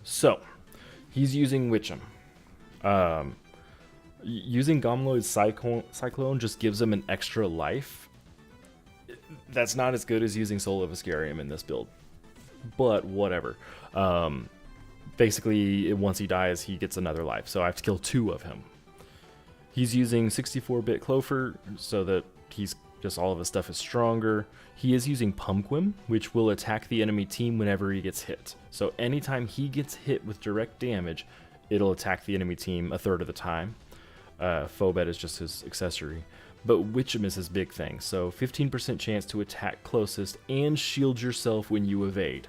So, he's using Witcham. Using Gomloid's Cyclone just gives him an extra life. That's not as good as using Soul of Ascarium in this build. But whatever. Basically, once he dies, he gets another life. So I have to kill 2 of him. He's using 64-bit Clover so that he's just all of his stuff is stronger. He is using Pumpquim, which will attack the enemy team whenever he gets hit. So anytime he gets hit with direct damage, it'll attack the enemy team a third of the time. Phobet is just his accessory. But Witcham is his big thing. So 15% chance to attack closest and shield yourself when you evade.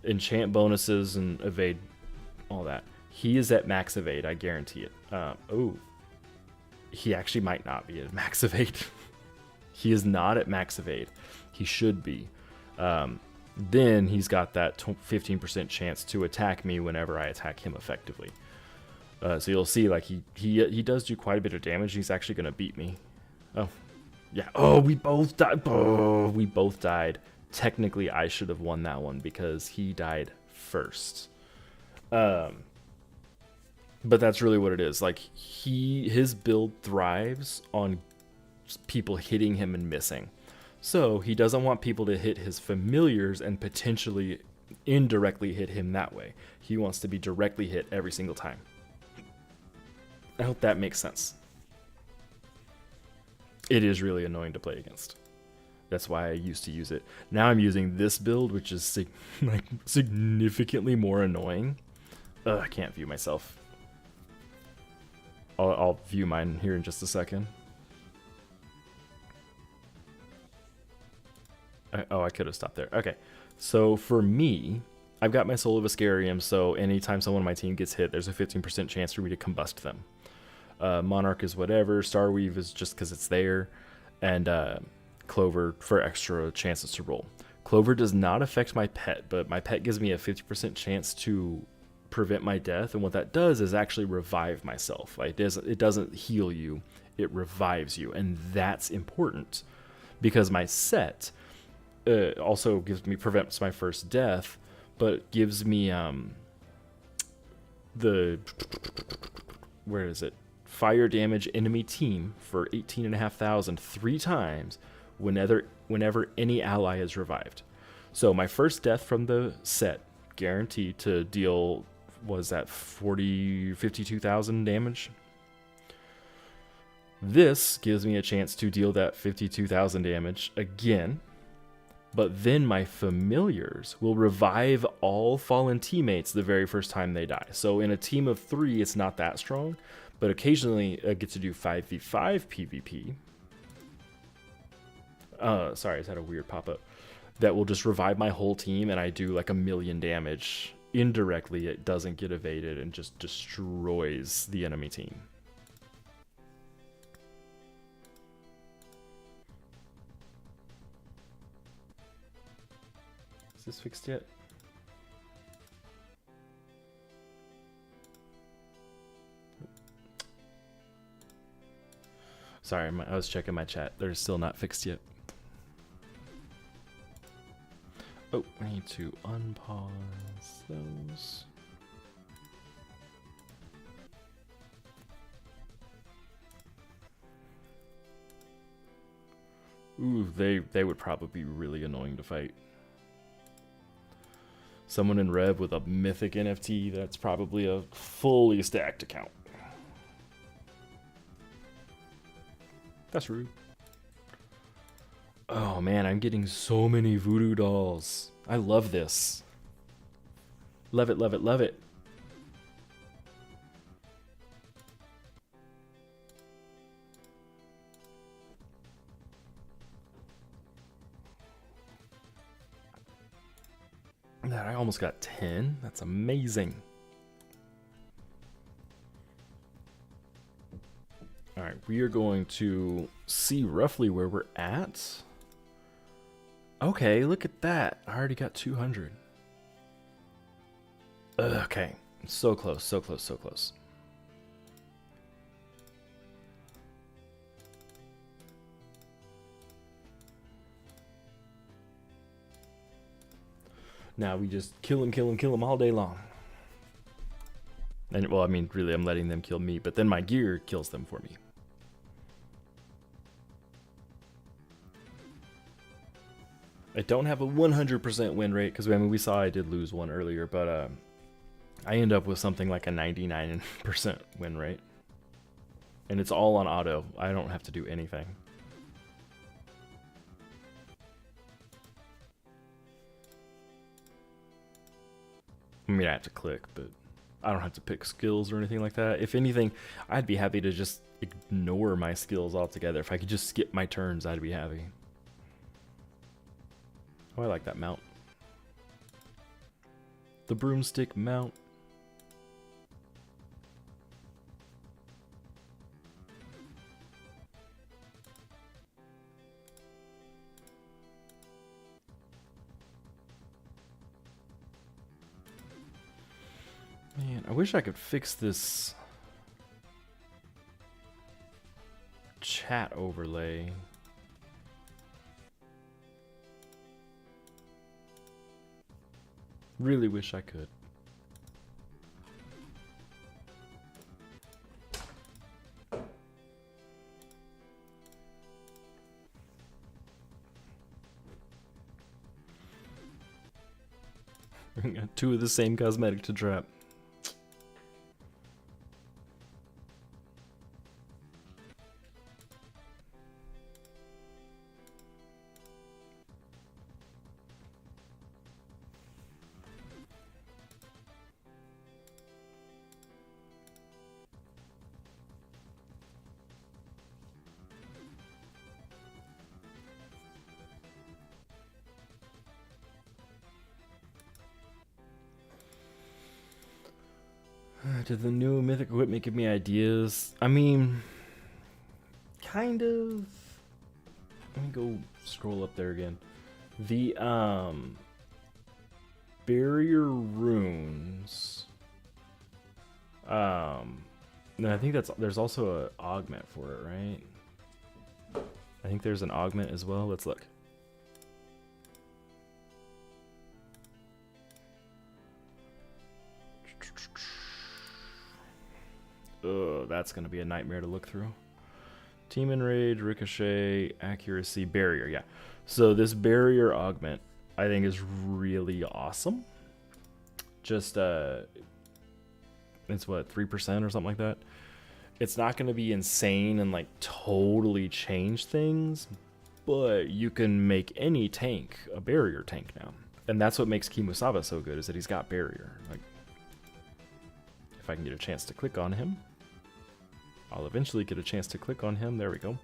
Enchant bonuses and evade, all that. He is at max evade, I guarantee it. He actually might not be at max evade. He is not at max evade. He should be. Then he's got that 15% chance to attack me whenever I attack him effectively. So you'll see, like, he does do quite a bit of damage. He's actually going to beat me. Oh, yeah. Oh, we both died. Oh, we both died. Technically, I should have won that one because he died first. But that's really what it is. Like, his build thrives on people hitting him and missing. So he doesn't want people to hit his familiars and potentially indirectly hit him that way. He wants to be directly hit every single time. I hope that makes sense. It is really annoying to play against. That's why I used to use it. Now I'm using this build, which is significantly more annoying. I can't view myself. I'll view mine here in just a second. I could have stopped there. Okay, so for me, I've got my Soul of Ascarium, so anytime someone on my team gets hit, there's a 15% chance for me to combust them. Monarch is whatever. Starweave is just because it's there. And Clover for extra chances to roll. Clover does not affect my pet, but my pet gives me a 50% chance to prevent my death, and what that does is actually revive myself. Like, it doesn't heal you, it revives you, and that's important because my set also prevents my first death, but gives me where is it? Fire damage enemy team for 18,500 3 times whenever any ally is revived. So my first death from the set guaranteed to deal, was that 52,000 damage? This gives me a chance to deal that 52,000 damage again, but then my familiars will revive all fallen teammates the very first time they die. So in a team of 3, it's not that strong, but occasionally I get to do 5v5 PvP. Sorry, I just had a weird pop-up. That will just revive my whole team, and I do like 1,000,000 damage. Indirectly, it doesn't get evaded and just destroys the enemy team. Is this fixed yet? Sorry, I was checking my chat. They're still not fixed yet. Oh, I need to unpause those. Ooh, they would probably be really annoying to fight. Someone in Rev with a mythic NFT, that's probably a fully stacked account. That's rude. Oh man, I'm getting so many voodoo dolls. I love this. Love it, love it, love it. I almost got 10. That's amazing. All right, we are going to see roughly where we're at. Okay, look at that. I already got 200. Okay, so close, so close, so close. Now we just kill him all day long. And, well, I mean, really, I'm letting them kill me, but then my gear kills them for me. I don't have a 100% win rate, because, I mean, we saw I did lose one earlier, but I end up with something like a 99% win rate. And it's all on auto. I don't have to do anything. I mean, I have to click, but I don't have to pick skills or anything like that. If anything, I'd be happy to just ignore my skills altogether. If I could just skip my turns, I'd be happy. Oh, I like that mount. The broomstick mount. Man, I wish I could fix this chat overlay. Really wish I could. Got two of the same cosmetic to trap. Did the new mythic equipment give me ideas? I mean, kind of. Let me go scroll up there again. The barrier runes. No, I think there's also an augment for it, right? I think there's an augment as well. Let's look. Ugh, that's going to be a nightmare to look through. Team Enrage, Ricochet, Accuracy, Barrier, yeah. So this Barrier Augment, I think, is really awesome. Just, it's what, 3% or something like that? It's not going to be insane and, like, totally change things, but you can make any tank a Barrier tank now. And that's what makes Kimusaba so good, is that he's got Barrier. Like, if I can get a chance to click on him. I'll eventually get a chance to click on him. There we go.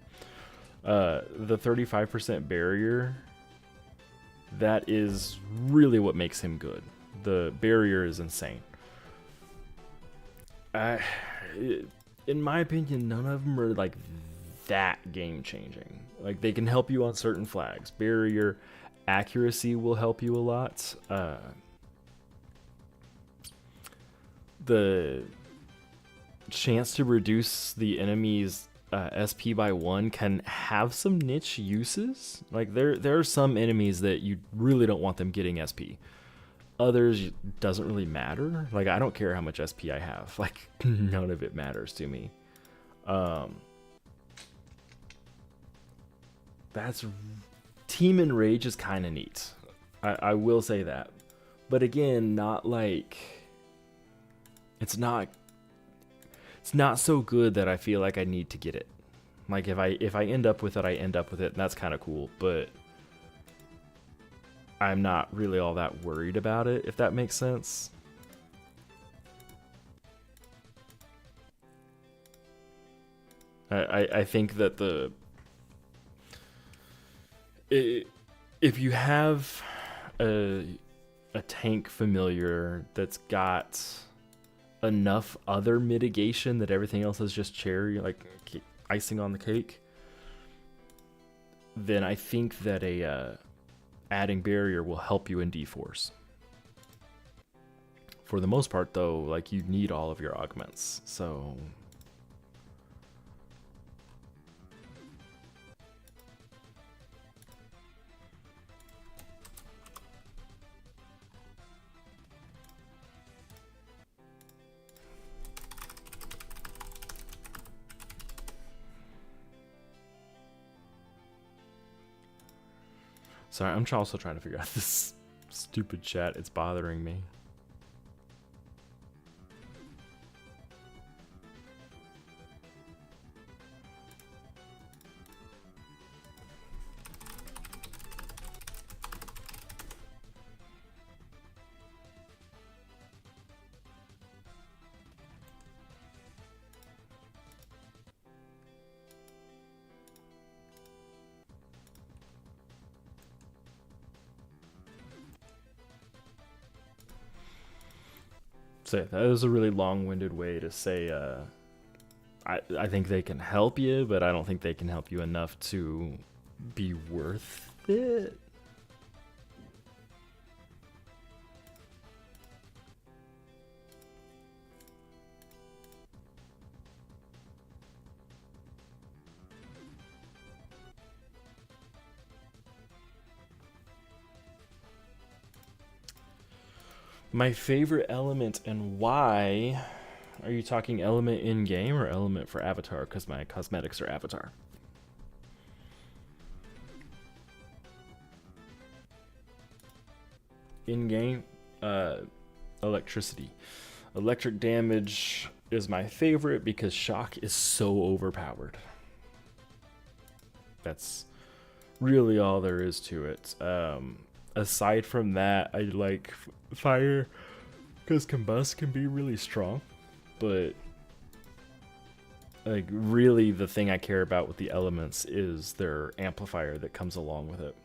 The 35% barrier, that is really what makes him good. The barrier is insane. In my opinion, none of them are like that game-changing. Like, they can help you on certain flags. Barrier, accuracy will help you a lot. The chance to reduce the enemy's SP by 1 can have some niche uses. Like, there are some enemies that you really don't want them getting SP. Others, doesn't really matter. Like, I don't care how much SP I have. Like, none of it matters to me. That's Team Enrage is kind of neat. I will say that. But again, not like... It's not so good that I feel like I need to get it. Like, if I end up with it, I end up with it, and that's kind of cool, but I'm not really all that worried about it, if that makes sense. I think that if you have a tank familiar that's got enough other mitigation that everything else is just cherry, like, icing on the cake, then I think that adding barrier will help you in D-Force. For the most part, though, like, you need all of your augments, so... Sorry, I'm also trying to figure out this stupid chat. It's bothering me. So that is a really long-winded way to say I think they can help you, but I don't think they can help you enough to be worth it. My favorite element and why? Are you talking element in game or element for avatar? Because my cosmetics are avatar. In game, electricity. Electric damage is my favorite because shock is so overpowered. That's really all there is to it. Aside from that, I like fire because combust can be really strong, but like really the thing I care about with the elements is their amplifier that comes along with it.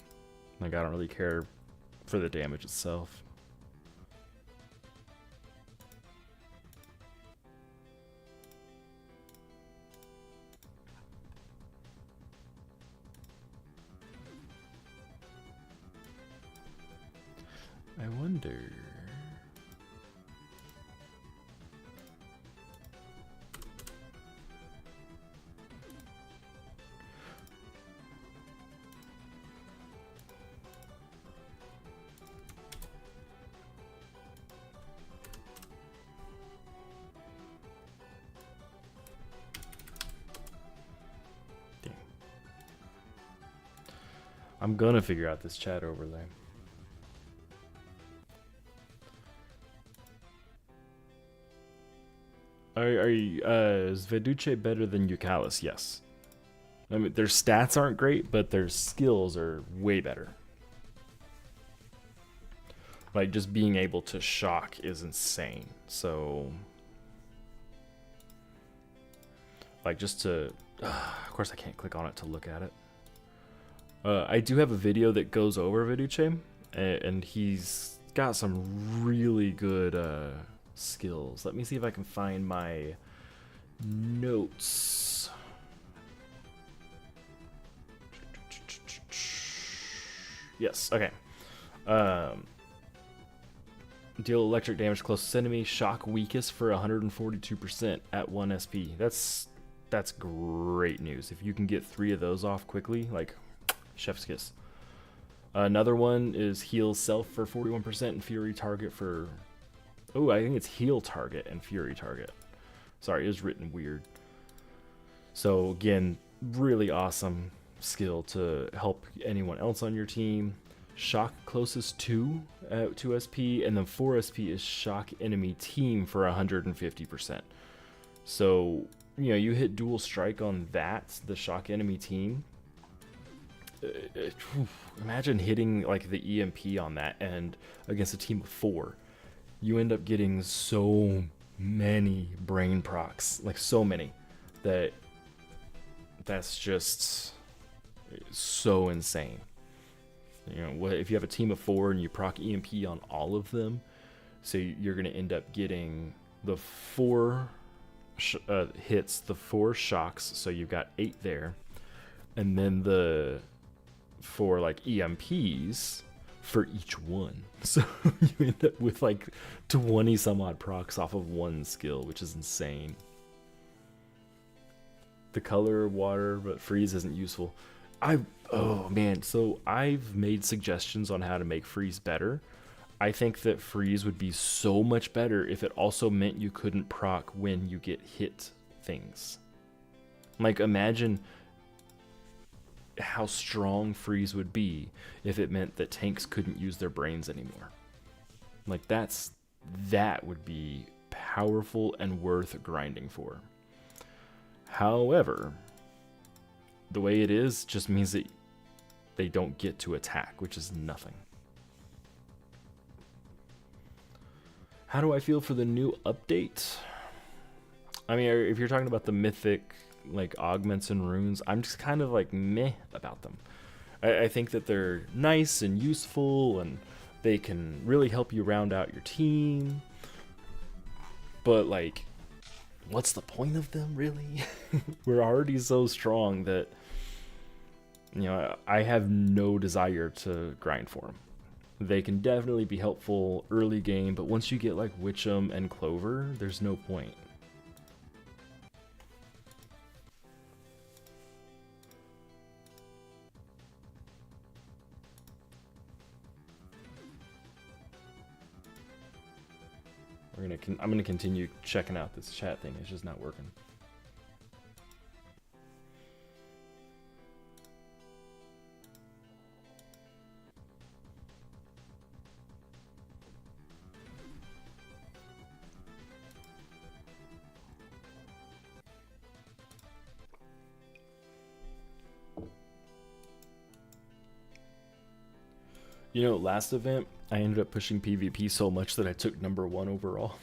Like, I don't really care for the damage itself. I wonder... I'm gonna figure out this chat overlay. Is Veduce better than Eucalyptus? Yes. I mean, their stats aren't great, but their skills are way better. Like, just being able to shock is insane. So, like, just to... of course, I can't click on it to look at it. I do have a video that goes over Veduce, and he's got some really good skills. Let me see if I can find my notes. Yes, okay. Deal electric damage close to enemy, shock weakest for 142% at 1 SP. That's great news. If you can get 3 of those off quickly, like, chef's kiss. Another one is heal self for 41% and fury target for... Oh, I think it's heal target and fury target. Sorry, it was written weird. So again, really awesome skill to help anyone else on your team. Shock closest 2 at 2 SP, and then 4 SP is shock enemy team for 150%. So, you know, you hit dual strike on that, the shock enemy team. Imagine hitting like the EMP on that and against a team of 4. You end up getting so many brain procs, like so many, that's just so insane. You know, if you have a team of 4 and you proc EMP on all of them, so you're going to end up getting the 4 hits, the 4 shocks, so you've got 8 there. And then the 4 like EMPs for each one. So you end up with like 20 some odd procs off of one skill, which is insane. The color water, but freeze isn't useful. Oh man, so I've made suggestions on how to make freeze better. I think that freeze would be so much better if it also meant you couldn't proc when you get hit things. Like imagine how strong freeze would be if it meant that tanks couldn't use their brains anymore. Like that would be powerful and worth grinding for. However, the way it is just means that they don't get to attack, which is nothing. How do I feel for the new update? I mean, if you're talking about the mythic like augments and runes, I'm just kind of like meh about them. I think that they're nice and useful and they can really help you round out your team. But like, what's the point of them really? We're already so strong that, you know, I have no desire to grind for them. They can definitely be helpful early game, but once you get like Witcham and Clover, there's no point. I'm gonna continue checking out this chat thing. It's just not working. You know, last event, I ended up pushing PvP so much that I took #1 overall.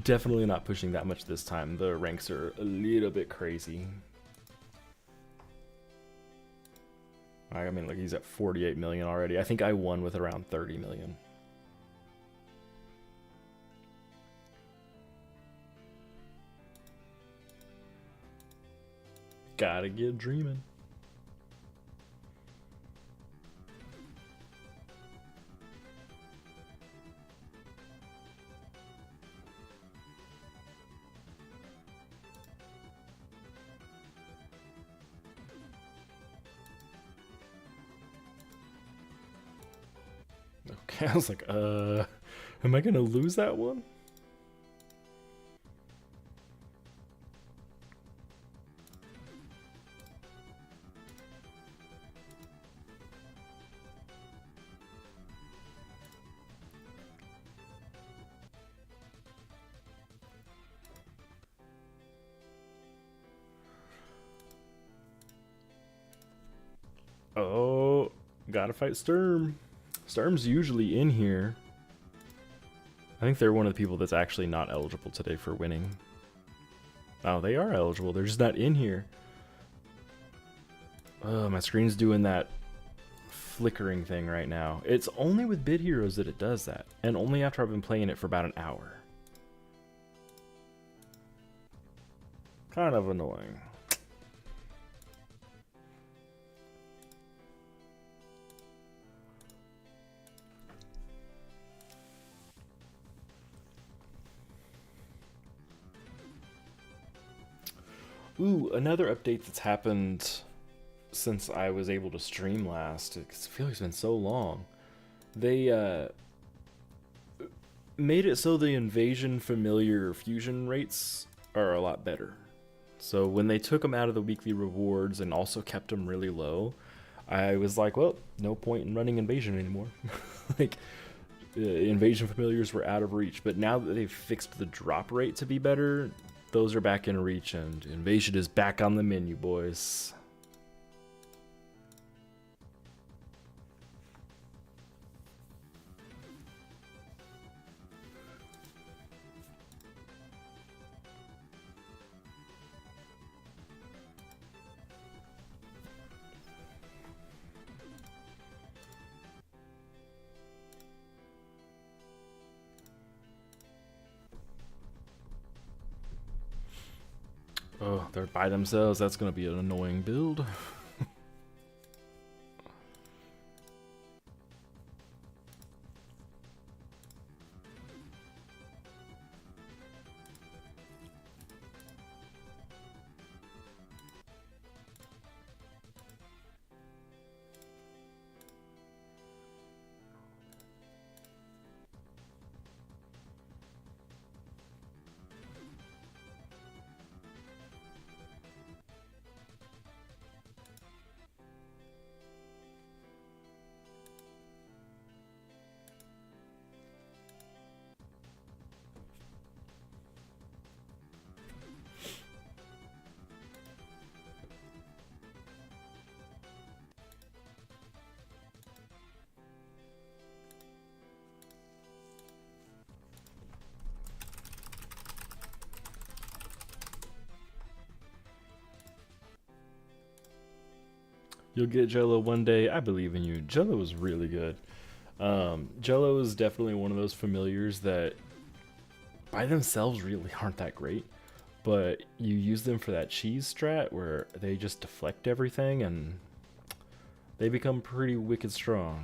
Definitely not pushing that much this time. The ranks are a little bit crazy. I mean, like he's at 48 million already. I think I won with around 30 million. Gotta get dreaming. Okay, I was like, am I gonna lose that one? Oh, gotta fight Sturm. Sturm's usually in here. I think they're one of the people that's actually not eligible today for winning. Oh, they are eligible. They're just not in here. Oh, my screen's doing that flickering thing right now. It's only with Bid Heroes that it does that, and only after I've been playing it for about an hour. Kind of annoying. Ooh, another update that's happened since I was able to stream last. I feel like it's been so long. They made it so the invasion familiar fusion rates are a lot better. So when they took them out of the weekly rewards and also kept them really low, I was like, well, no point in running invasion anymore. Like, invasion familiars were out of reach. But now that they've fixed the drop rate to be better, those are back in reach, and invasion is back on the menu, boys. Oh, they're by themselves. That's going to be an annoying build. You'll get Jello one day. I believe in you. Jello is really good. Jello is definitely one of those familiars that by themselves really aren't that great, but you use them for that cheese strat where they just deflect everything and they become pretty wicked strong.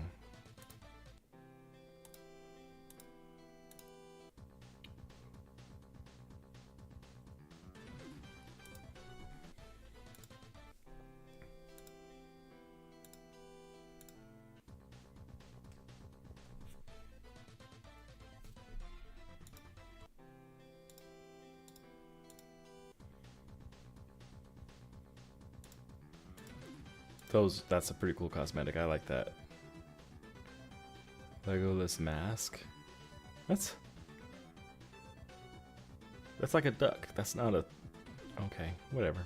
That's a pretty cool cosmetic. I like that. Legoless mask. That's like a duck. That's not a... Okay, whatever.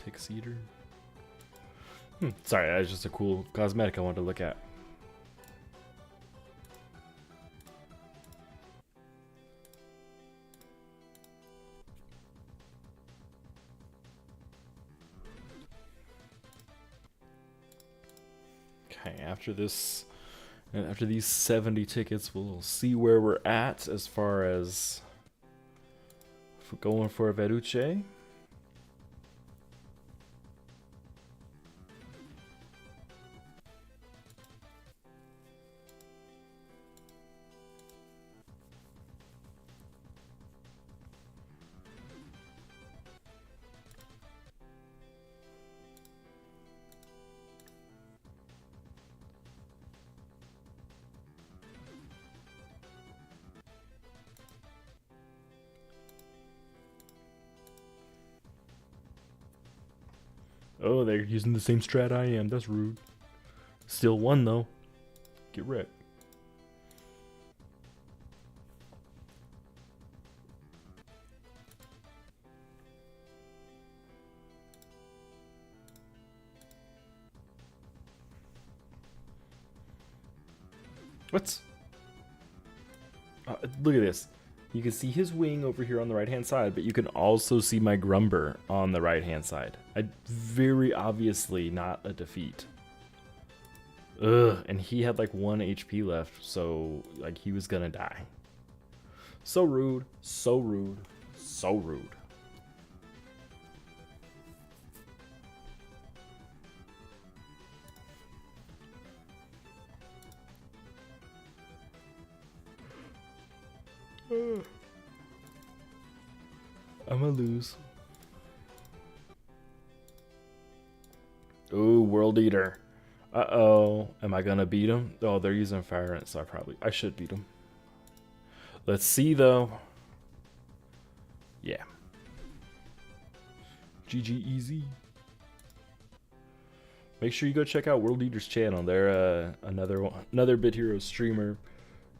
Pix eater. Sorry, that was just a cool cosmetic I wanted to look at. Okay, after this, and after these 70 tickets, we'll see where we're at as far as if we're going for a Veruche. Oh, they're using the same strat I am. That's rude. Still won, though. Get wrecked. What? Look at this. You can see his wing over here on the right-hand side, but you can also see my Grumber on the right-hand side. Very obviously not a defeat. Ugh, and he had like 1 HP left, so like he was gonna die. So rude, so rude, so rude. I'ma lose. Ooh, World Eater. Uh-oh. Am I gonna beat him? Oh, they're using Fire Ant, so I should beat him. Let's see, though. Yeah. GG easy. Make sure you go check out World Eater's channel. They're another Bit Hero streamer.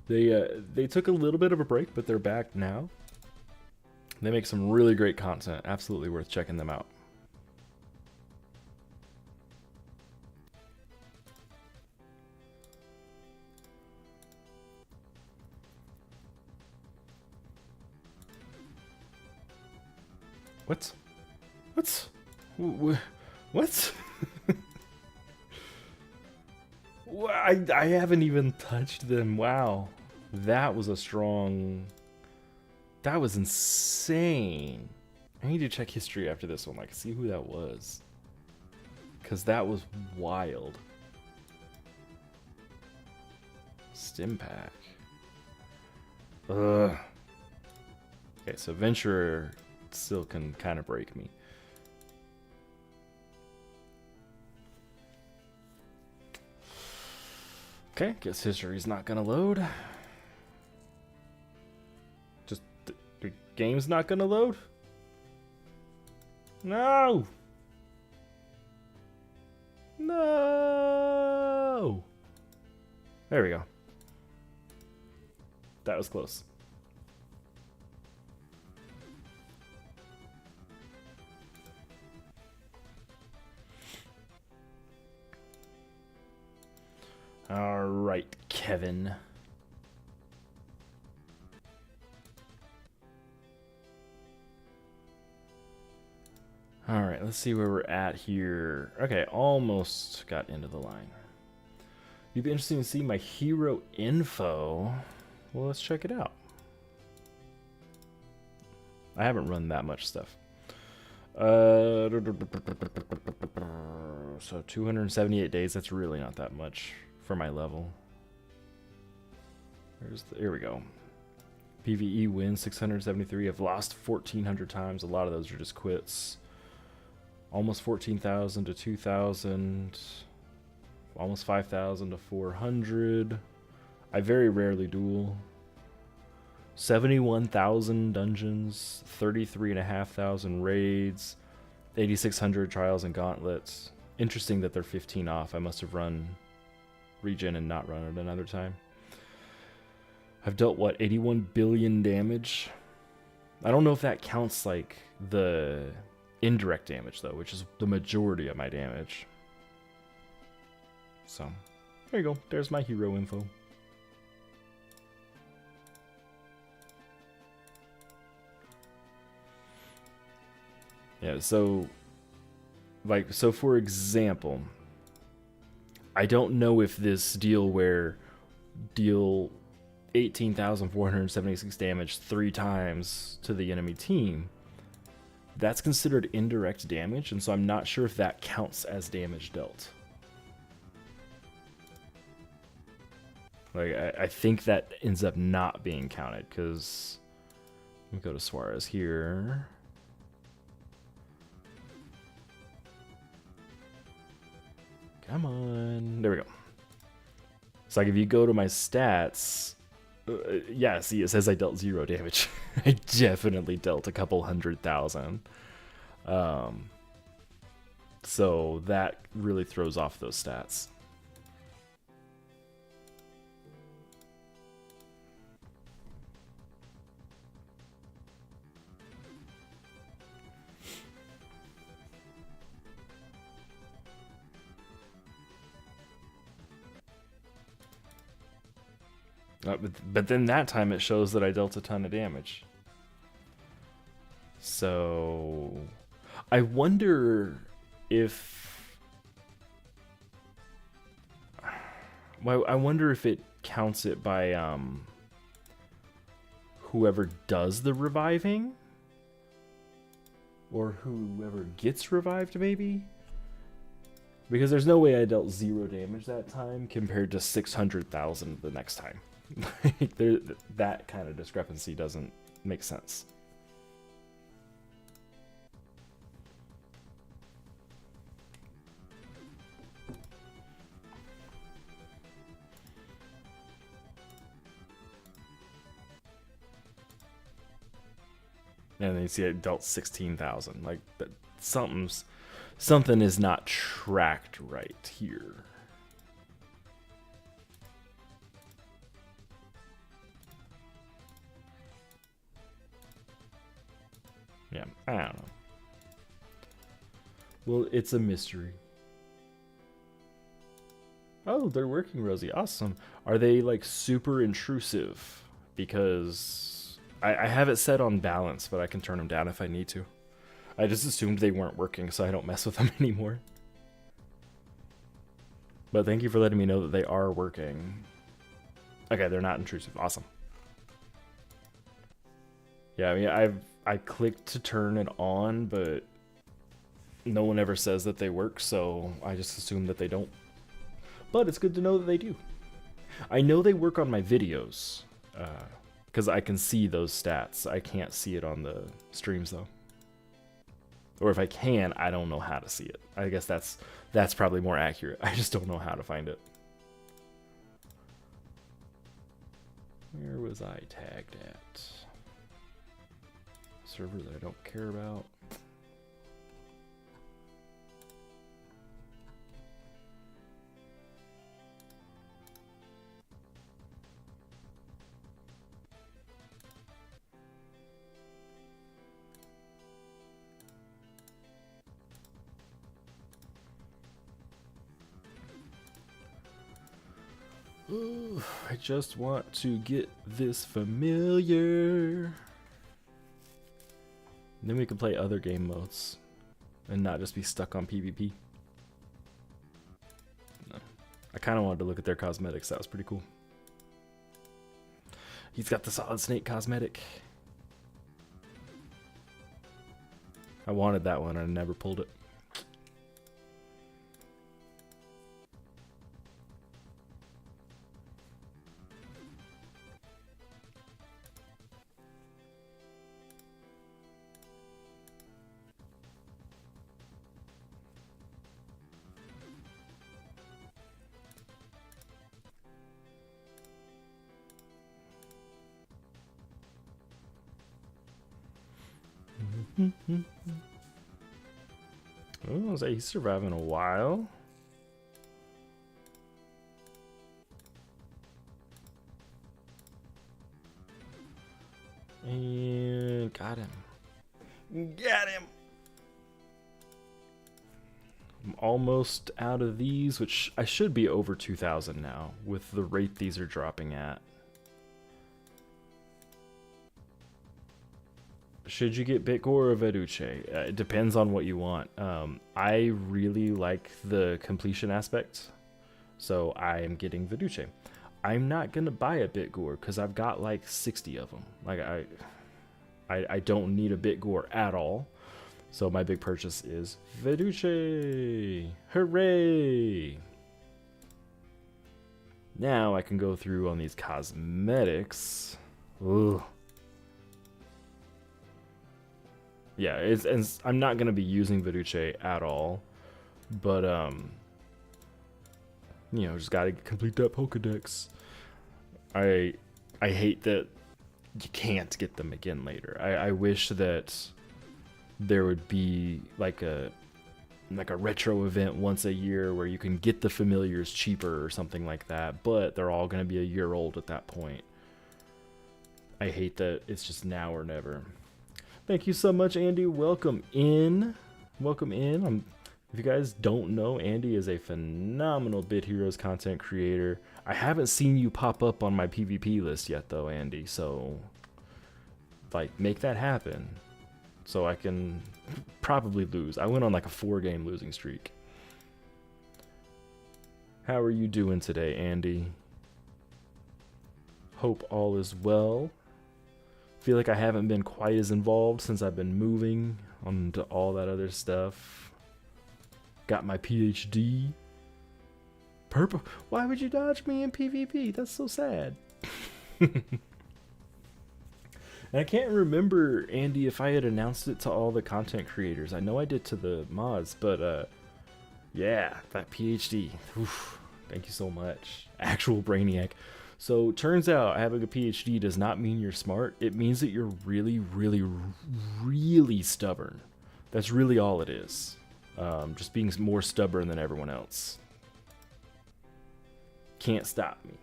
They took a little bit of a break, but they're back now. They make some really great content. Absolutely worth checking them out. What? What? What? I haven't even touched them. Wow. That was a strong... That was insane. I need to check history after this one, like see who that was. Because that was wild. Stim pack. Ugh. Okay, so Venturer still can kind of break me. Okay, guess history's not gonna load. Just the game's not gonna load? No! No! There we go. That was close. All right, Kevin. All right, let's see where we're at here. Okay, almost got into the line. You'd be interested to see my hero info. Well, let's check it out. I haven't run that much stuff. So 278 days, that's really not that much for my level. Here we go. PvE wins 673. I've lost 1,400 times. A lot of those are just quits. Almost 14,000 to 2,000. Almost 5,000 to 400. I very rarely duel. 71,000 dungeons, 33,500 raids, 8,600 trials and gauntlets. Interesting that they're 15 off. I must have run Regen and not run it another time. I've dealt, what, 81 billion damage? I don't know if that counts like the indirect damage, though, which is the majority of my damage. So, there you go. There's my hero info. Yeah, so, so for example, I don't know if this deal where deal 18,476 damage 3 times to the enemy team, that's considered indirect damage, and so I'm not sure if that counts as damage dealt. Like, I think that ends up not being counted, because let me go to Suarez here. Come on. There we go. So like if you go to my stats, yeah, see, it says I dealt 0 damage. I definitely dealt a couple 100,000. So that really throws off those stats. But then that time it shows that I dealt a ton of damage. So I wonder if... Well, I wonder if it counts it by whoever does the reviving? Or whoever gets revived, maybe? Because there's no way I dealt 0 damage that time compared to 600,000 the next time. That kind of discrepancy doesn't make sense. And then you see it dealt 16,000. Like something is not tracked right here. Yeah, I don't know. Well, it's a mystery. Oh, they're working, Rosie. Awesome. Are they like super intrusive? Because I have it set on balance, but I can turn them down if I need to. I just assumed they weren't working, so I don't mess with them anymore. But thank you for letting me know that they are working. Okay, they're not intrusive. Awesome. Yeah, I mean, I clicked to turn it on, but no one ever says that they work, so I just assume that they don't. But it's good to know that they do. I know they work on my videos, because I can see those stats. I can't see it on the streams, though. Or if I can, I don't know how to see it. I guess that's probably more accurate. I just don't know how to find it. Where was I tagged at? Server that I don't care about. Ooh, I just want to get this familiar. Then we can play other game modes and not just be stuck on PvP. No. I kind of wanted to look at their cosmetics. That was pretty cool. He's got the Solid Snake cosmetic. I wanted that one. I never pulled it. Oh, so he's surviving a while. And got him. Got him! I'm almost out of these, which I should be over 2,000 now with the rate these are dropping at. Should you get Bitgore or Veduce? It depends on what you want. I really like the completion aspect, so I am getting Veduce. I'm not gonna buy a Bitgore because I've got like 60 of them. Like I don't need a Bitgore at all. So my big purchase is Veduce. Hooray! Now I can go through on these cosmetics. Ooh. Yeah, and I'm not gonna be using Veduce at all, but you know, just gotta complete that Pokedex. I hate that you can't get them again later. I wish that there would be like a retro event once a year where you can get the familiars cheaper or something like that, but they're all gonna be a year old at that point. I hate that it's just now or never. Thank you so much, Andy. Welcome in. Welcome in. If you guys don't know, Andy is a phenomenal Bit Heroes content creator. I haven't seen you pop up on my PvP list yet, though, Andy. So, like, make that happen so I can probably lose. I went on like a 4-game losing streak. How are you doing today, Andy? Hope all is well. Feel like I haven't been quite as involved since I've been moving on to all that other stuff. Got my PhD. Purple. Why would you dodge me in PvP? That's so sad. And I can't remember, Andy, if I had announced it to all the content creators. I know I did to the mods, but yeah, that PhD. Oof, thank you so much. Actual Brainiac. So, turns out having a PhD does not mean you're smart. It means that you're really, really, really stubborn. That's really all it is. Just being more stubborn than everyone else. Can't stop me.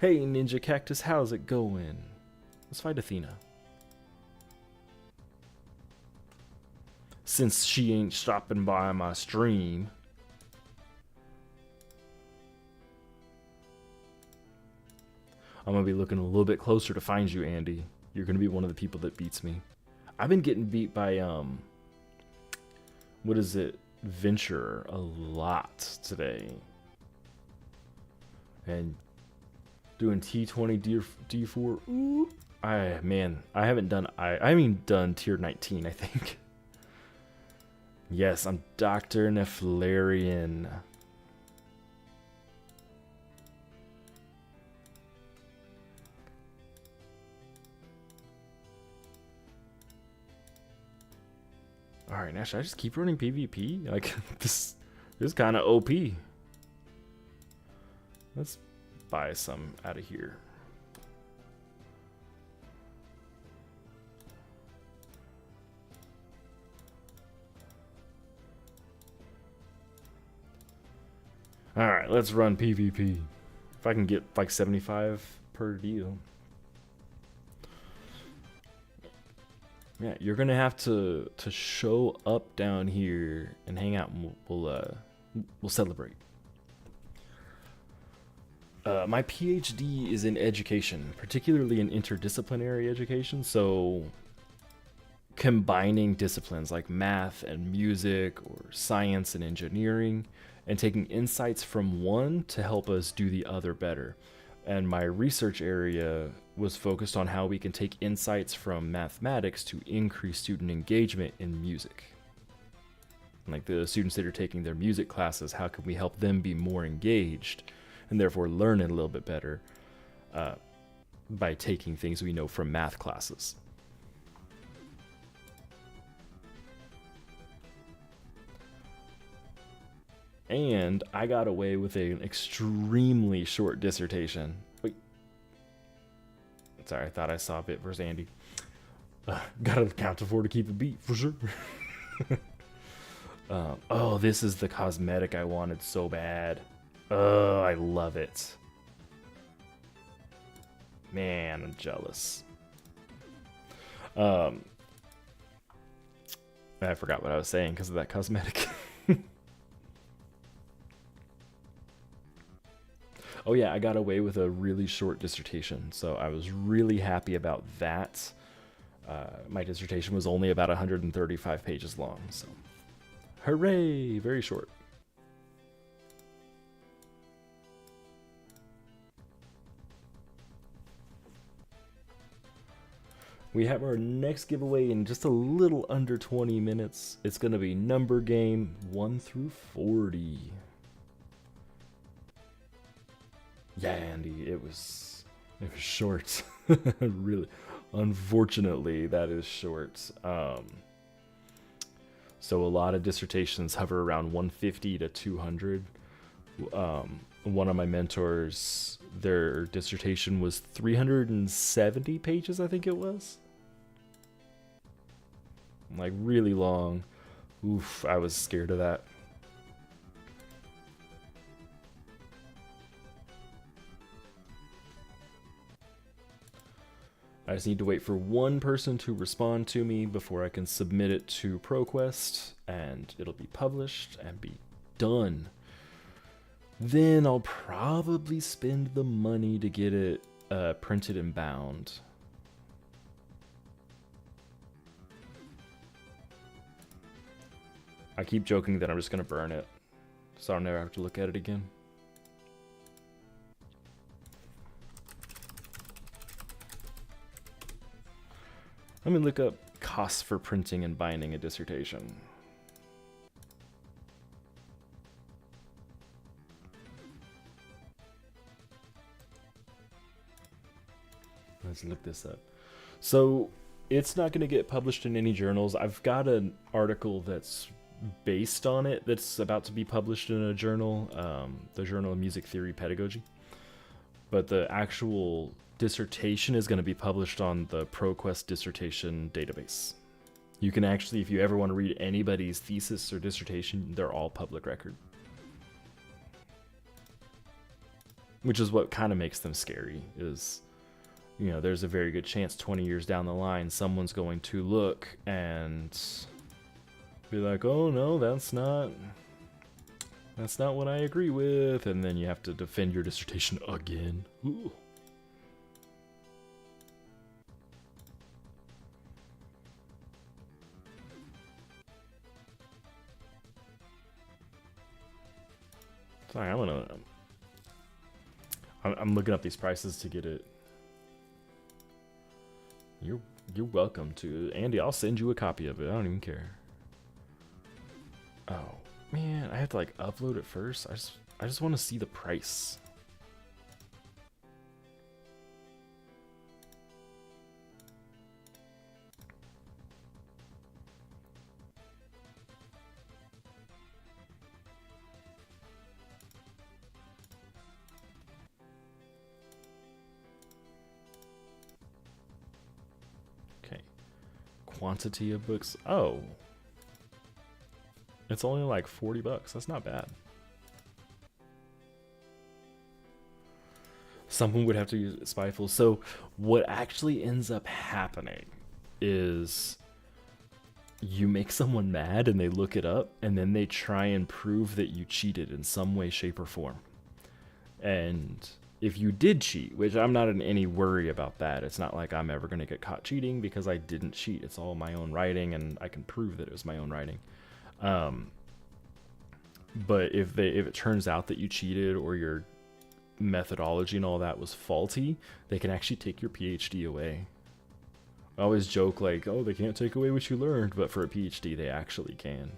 Hey, Ninja Cactus, how's it going? Let's fight Athena. Since she ain't stopping by my stream. I'm going to be looking a little bit closer to find you, Andy. You're going to be one of the people that beats me. I've been getting beat by, what is it? Venture a lot today. And Doing T20 D4. Ooh. I haven't done done tier 19, I think. Yes, I'm Dr. Neflarian. Alright, now should I just keep running PvP? Like, this is kind of OP. Let's buy some out of here. Alright, let's run PvP. If I can get like 75 per deal. Yeah, you're gonna have to show up down here and hang out, and we'll celebrate. My PhD is in education, particularly in interdisciplinary education. So combining disciplines like math and music, or science and engineering, and taking insights from one to help us do the other better. And my research area was focused on how we can take insights from mathematics to increase student engagement in music. Like the students that are taking their music classes, how can we help them be more engaged and therefore learn it a little bit better by taking things we know from math classes. And I got away with an extremely short dissertation. Wait. Sorry, I thought I saw Bit versus Andy. Gotta count to 4 to keep a beat, for sure. Oh, this is the cosmetic I wanted so bad. Oh, I love it. Man, I'm jealous. I forgot what I was saying because of that cosmetic. Oh yeah, I got away with a really short dissertation, so I was really happy about that. My dissertation was only about 135 pages long, so hooray, very short. We have our next giveaway in just a little under 20 minutes. It's going to be number game 1 through 40. Yeah, Andy, it was short. Really, unfortunately, that is short. So a lot of dissertations hover around 150 to 200. One of my mentors, their dissertation was 370 pages, I think it was. Like really long. Oof, I was scared of that. I just need to wait for one person to respond to me before I can submit it to ProQuest, and it'll be published and be done. Then I'll probably spend the money to get it printed and bound. I keep joking that I'm just going to burn it, so I'll never have to look at it again. Let me look up costs for printing and binding a dissertation. Let's look this up. So it's not going to get published in any journals. I've got an article that's based on it that's about to be published in a journal, the Journal of Music Theory Pedagogy. But the actual dissertation is going to be published on the ProQuest dissertation database. You can actually, if you ever want to read anybody's thesis or dissertation, they're all public record. Which is what kind of makes them scary, is, you know, there's a very good chance 20 years down the line, someone's going to look and be like, oh no, that's not what I agree with. And then you have to defend your dissertation again. Ooh. Sorry, I'm looking up these prices to get it. You're welcome to, Andy. I'll send you a copy of it. I don't even care. Oh man, I have to like upload it first. I just want to see the price. Okay, quantity of books. Oh, it's only like 40 bucks. That's not bad. Someone would have to use Spyful. So what actually ends up happening is you make someone mad and they look it up and then they try and prove that you cheated in some way, shape, or form. And if you did cheat, which I'm not in any worry about that, it's not like I'm ever going to get caught cheating because I didn't cheat. It's all my own writing and I can prove that it was my own writing. But if it turns out that you cheated or your methodology and all that was faulty, they can actually take your PhD away. I always joke like, oh, they can't take away what you learned, but for a PhD, they actually can.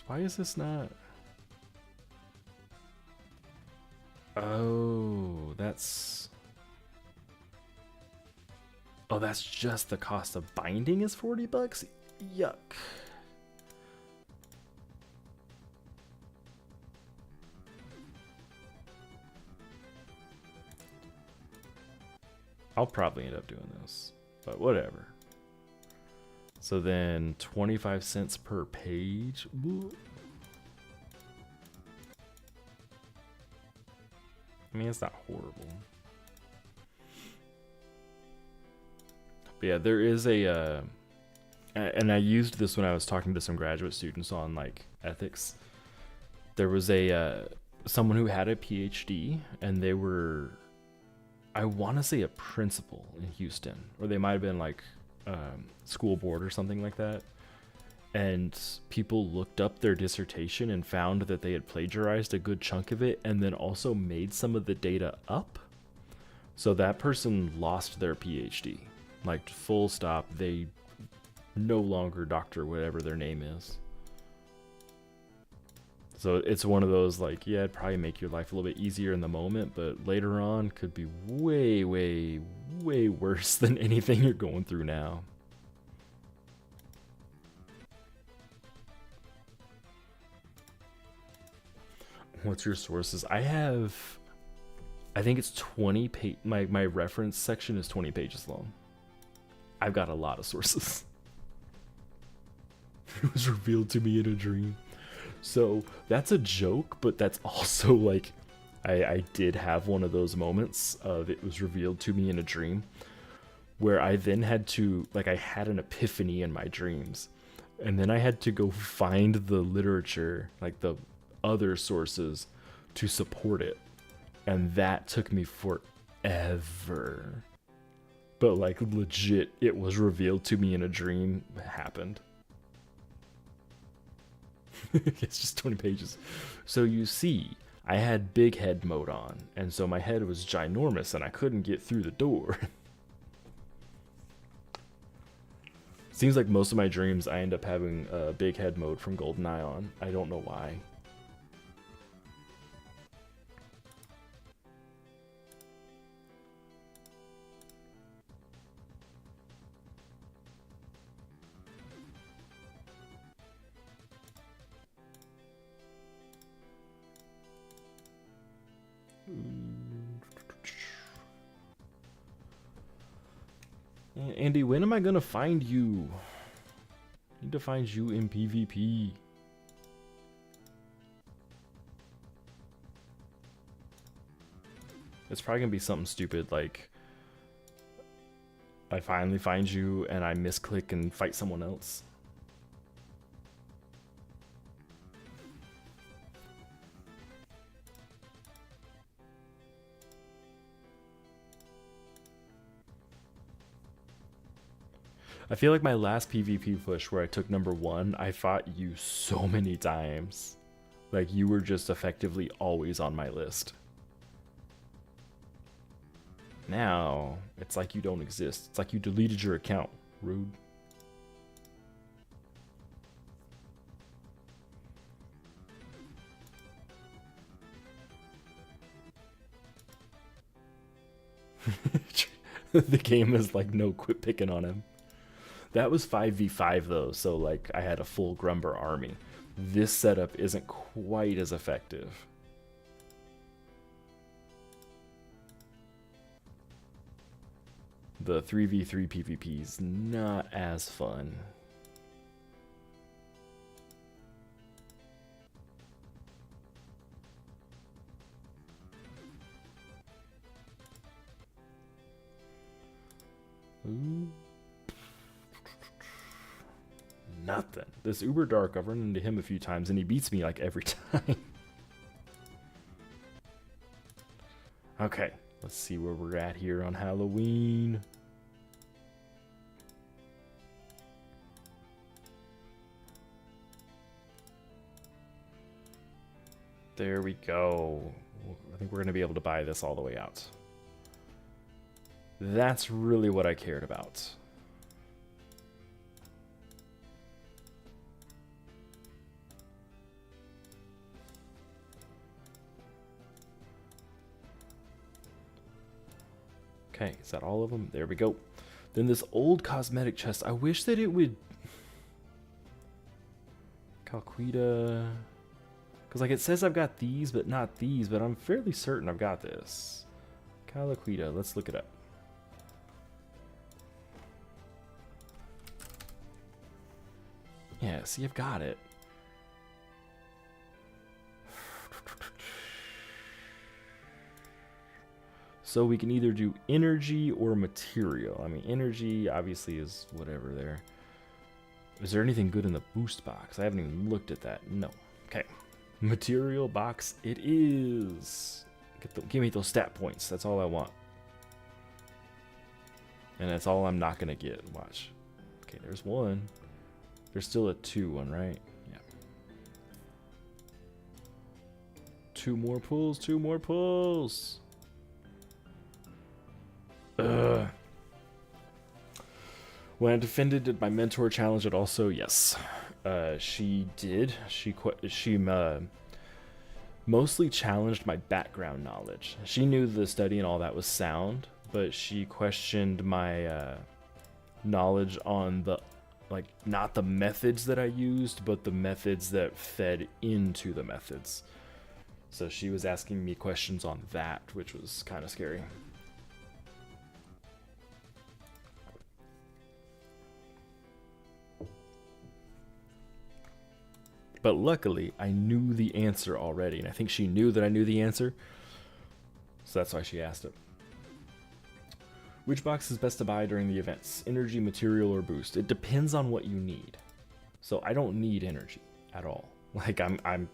Why is this not? Oh, that's just the cost of binding is 40 bucks? Yuck. I'll probably end up doing this, but whatever. So then 25 cents per page. I mean, it's not horrible. But yeah, there is a, and I used this when I was talking to some graduate students on like ethics. There was someone who had a PhD and they were, I want to say a principal in Houston, or they might have been like school board or something like that. And people looked up their dissertation and found that they had plagiarized a good chunk of it and then also made some of the data up. So that person lost their PhD. Like full stop, they no longer doctor whatever their name is. So it's one of those like, yeah, it'd probably make your life a little bit easier in the moment, but later on could be way, way, way worse than anything you're going through now. What's your sources? I think it's 20 page. My reference section is 20 pages long. I've got a lot of sources. It was revealed to me in a dream. So that's a joke, but that's also like, I did have one of those moments of it was revealed to me in a dream where I then had to, like I had an epiphany in my dreams. And then I had to go find the literature, like the other sources to support it. And that took me forever. But like legit, it was revealed to me in a dream. It happened. It's just 20 pages. So you see, I had big head mode on, and so my head was ginormous and I couldn't get through the door. Seems like most of my dreams I end up having big head mode from GoldenEye on. I don't know why. Andy, when am I gonna find you? I need to find you in PvP. It's probably gonna be something stupid like I finally find you and I misclick and fight someone else. I feel like my last PvP push where I took #1, I fought you so many times. Like, you were just effectively always on my list. Now, it's like you don't exist. It's like you deleted your account. Rude. The game is like, no, quit picking on him. That was 5v5 though, so like I had a full Grumber army. This setup isn't quite as effective. The 3v3 PvP is not as fun. Ooh. Nothing. This Uber Dark, I've run into him a few times and he beats me like every time. Okay, let's see where we're at here on Halloween. There we go. I think we're going to be able to buy this all the way out. That's really what I cared about. Okay, is that all of them? There we go. Then this old cosmetic chest. I wish that it would... Calquita... Because like it says I've got these, but not these, but I'm fairly certain I've got this. Calaquita, let's look it up. Yeah, see, I've got it. So we can either do energy or material. I mean, energy obviously is whatever there. Is there anything good in the boost box? I haven't even looked at that. No. Okay. Material box it is. Give me those stat points. That's all I want. And that's all I'm not going to get. Watch. Okay, there's one. There's still a 2 one, right? Yeah. 2 more pulls. 2 more pulls. Ugh. When I defended, did my mentor challenge it also? Yes. She did. She mostly challenged my background knowledge. She knew the study and all that was sound, but she questioned my knowledge on the, like, not the methods that I used, but the methods that fed into the methods. So she was asking me questions on that, which was kind of scary. But luckily, I knew the answer already, and I think she knew that I knew the answer, so that's why she asked it. Which box is best to buy during the events? Energy, material, or boost? It depends on what you need. So I don't need energy at all. Like, I'm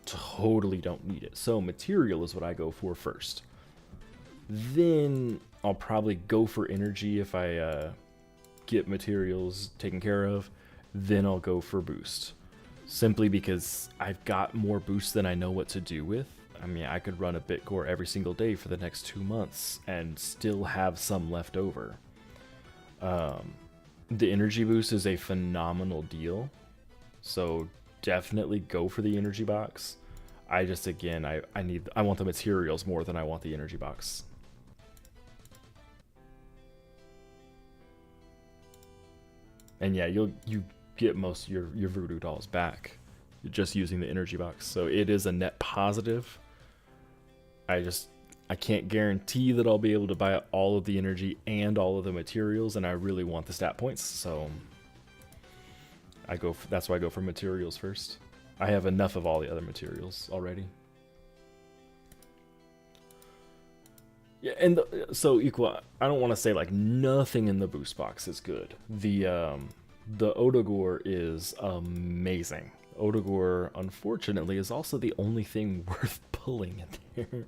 totally don't need it. So material is what I go for first. Then I'll probably go for energy if I get materials taken care of. Then I'll go for boost. Simply because I've got more boost than I know what to do with. I mean, I could run a Bitcore every single day for the next 2 months and still have some left over. The energy boost is a phenomenal deal. So definitely go for the energy box. I just, again, I want the materials more than I want the energy box. And yeah, you get most of your voodoo dolls back just using the energy box, so it is a net positive. I can't guarantee that I'll be able to buy all of the energy and all of the materials, and I really want the stat points, so that's why I go for materials first. I have enough of all the other materials already. Yeah, and so equal. I don't want to say like nothing in the boost box is good. The Odogor is amazing. Odogor, unfortunately, is also the only thing worth pulling in there.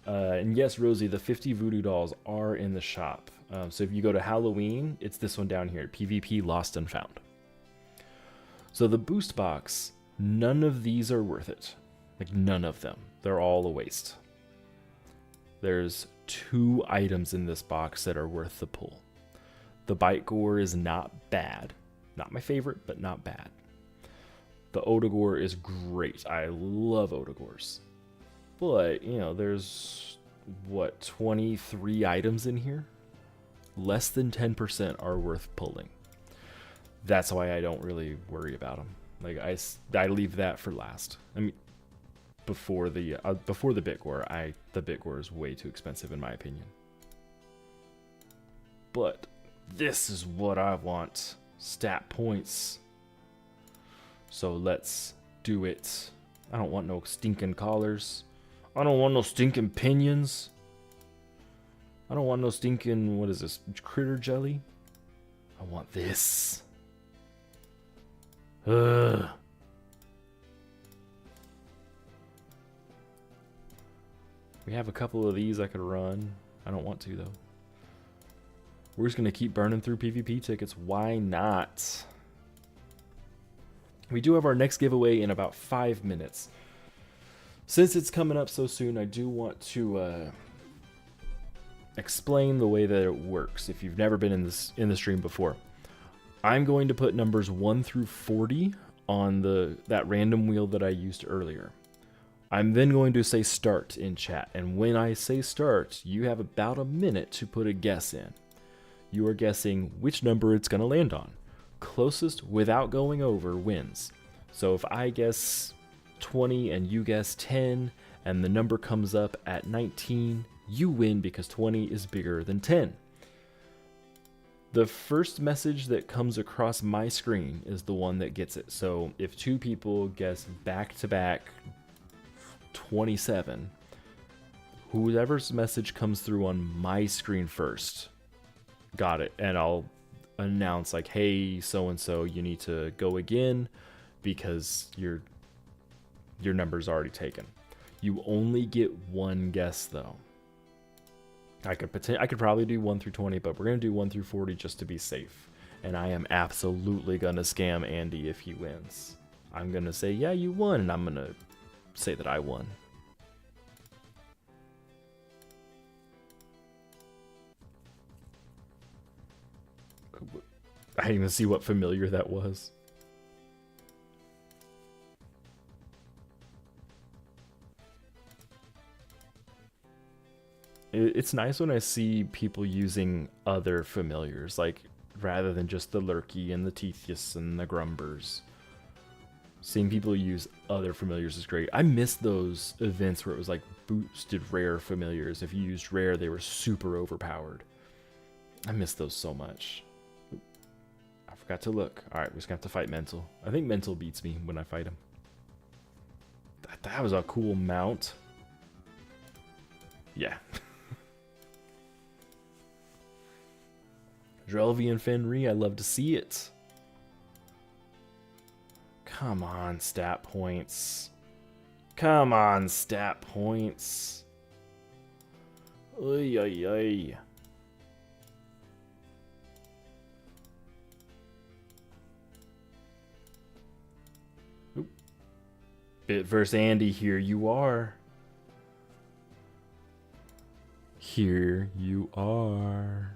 And yes, Rosie, the 50 voodoo dolls are in the shop. So if you go to Halloween, it's this one down here, PvP Lost and Found. So the boost box, none of these are worth it. Like, none of them. They're all a waste. There's 2 items in this box that are worth the pull. The Bite Gore is not bad. Not my favorite, but not bad. The Odagore is great. I love Odagores. But, you know, there's, what, 23 items in here? Less than 10% are worth pulling. That's why I don't really worry about them. Like, I leave that for last. I mean, before the Bitgore, the Bitgore is way too expensive in my opinion. But this is what I want. Stat points. So let's do it. I don't want no stinking collars. I don't want no stinking pinions. I don't want no stinking, what is this, critter jelly? I want this. Ugh. We have a couple of these I could run. I don't want to, though. We're just going to keep burning through PvP tickets. Why not? We do have our next giveaway in about 5 minutes. Since it's coming up so soon, I do want to explain the way that it works if you've never been in the stream before. I'm going to put numbers 1 through 40 on that random wheel that I used earlier. I'm then going to say start in chat, and when I say start, you have about a minute to put a guess in. You are guessing which number it's going to land on. Closest without going over wins. So if I guess 20 and you guess 10, and the number comes up at 19, you win because 20 is bigger than 10. The first message that comes across my screen is the one that gets it. So if 2 people guess back-to-back 27, whoever's message comes through on my screen first got it, and I'll announce like, hey, so and so, you need to go again because your number's already taken. You only get 1 guess though. I could probably do 1 through 20, but we're gonna do 1 through 40 just to be safe. And I am absolutely gonna scam Andy if he wins. I'm gonna say, yeah, you won, and I'm gonna say that I won. I didn't even see what familiar that was. It's nice when I see people using other familiars, like rather than just the Lurky and the Teethius and the Grumbers. Seeing people use other familiars is great. I miss those events where it was like boosted rare familiars. If you used rare, they were super overpowered. I miss those so much. I forgot to look. Alright, we're just gonna have to fight Mental. I think Mental beats me when I fight him. That was a cool mount. Yeah. Drelvian Fenrir, I love to see it. Come on, stat points. Come on, stat points. Oy, oy, oy. Oop. Bit versus Andy, here you are. Here you are.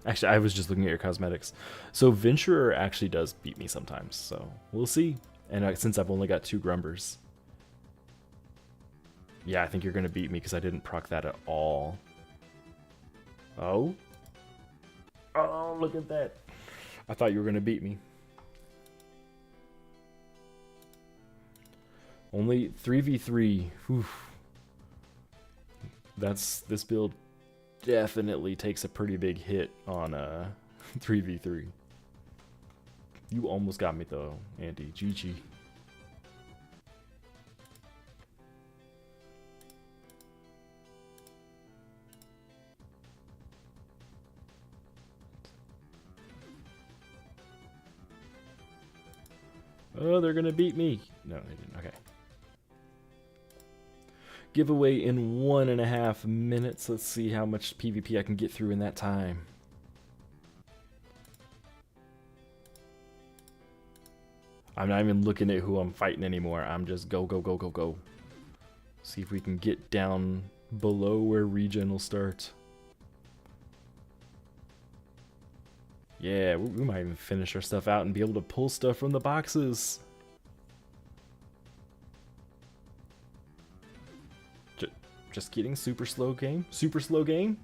Actually, I was just looking at your cosmetics. So Venturer actually does beat me sometimes, so we'll see. And since I've only got 2 Grumbers. Yeah, I think you're going to beat me because I didn't proc that at all. Oh? Oh, look at that. I thought you were going to beat me. Only 3v3. Oof. This build definitely takes a pretty big hit on 3v3. You almost got me though, Andy. GG. Oh, they're gonna beat me. No, they didn't. Okay. Giveaway in 1.5 minutes. Let's see how much PvP I can get through in that time. I'm not even looking at who I'm fighting anymore. I'm just go, go, go, go, go. See if we can get down below where Regen will start. Yeah, we might even finish our stuff out and be able to pull stuff from the boxes. Just kidding, super slow game. Super slow game.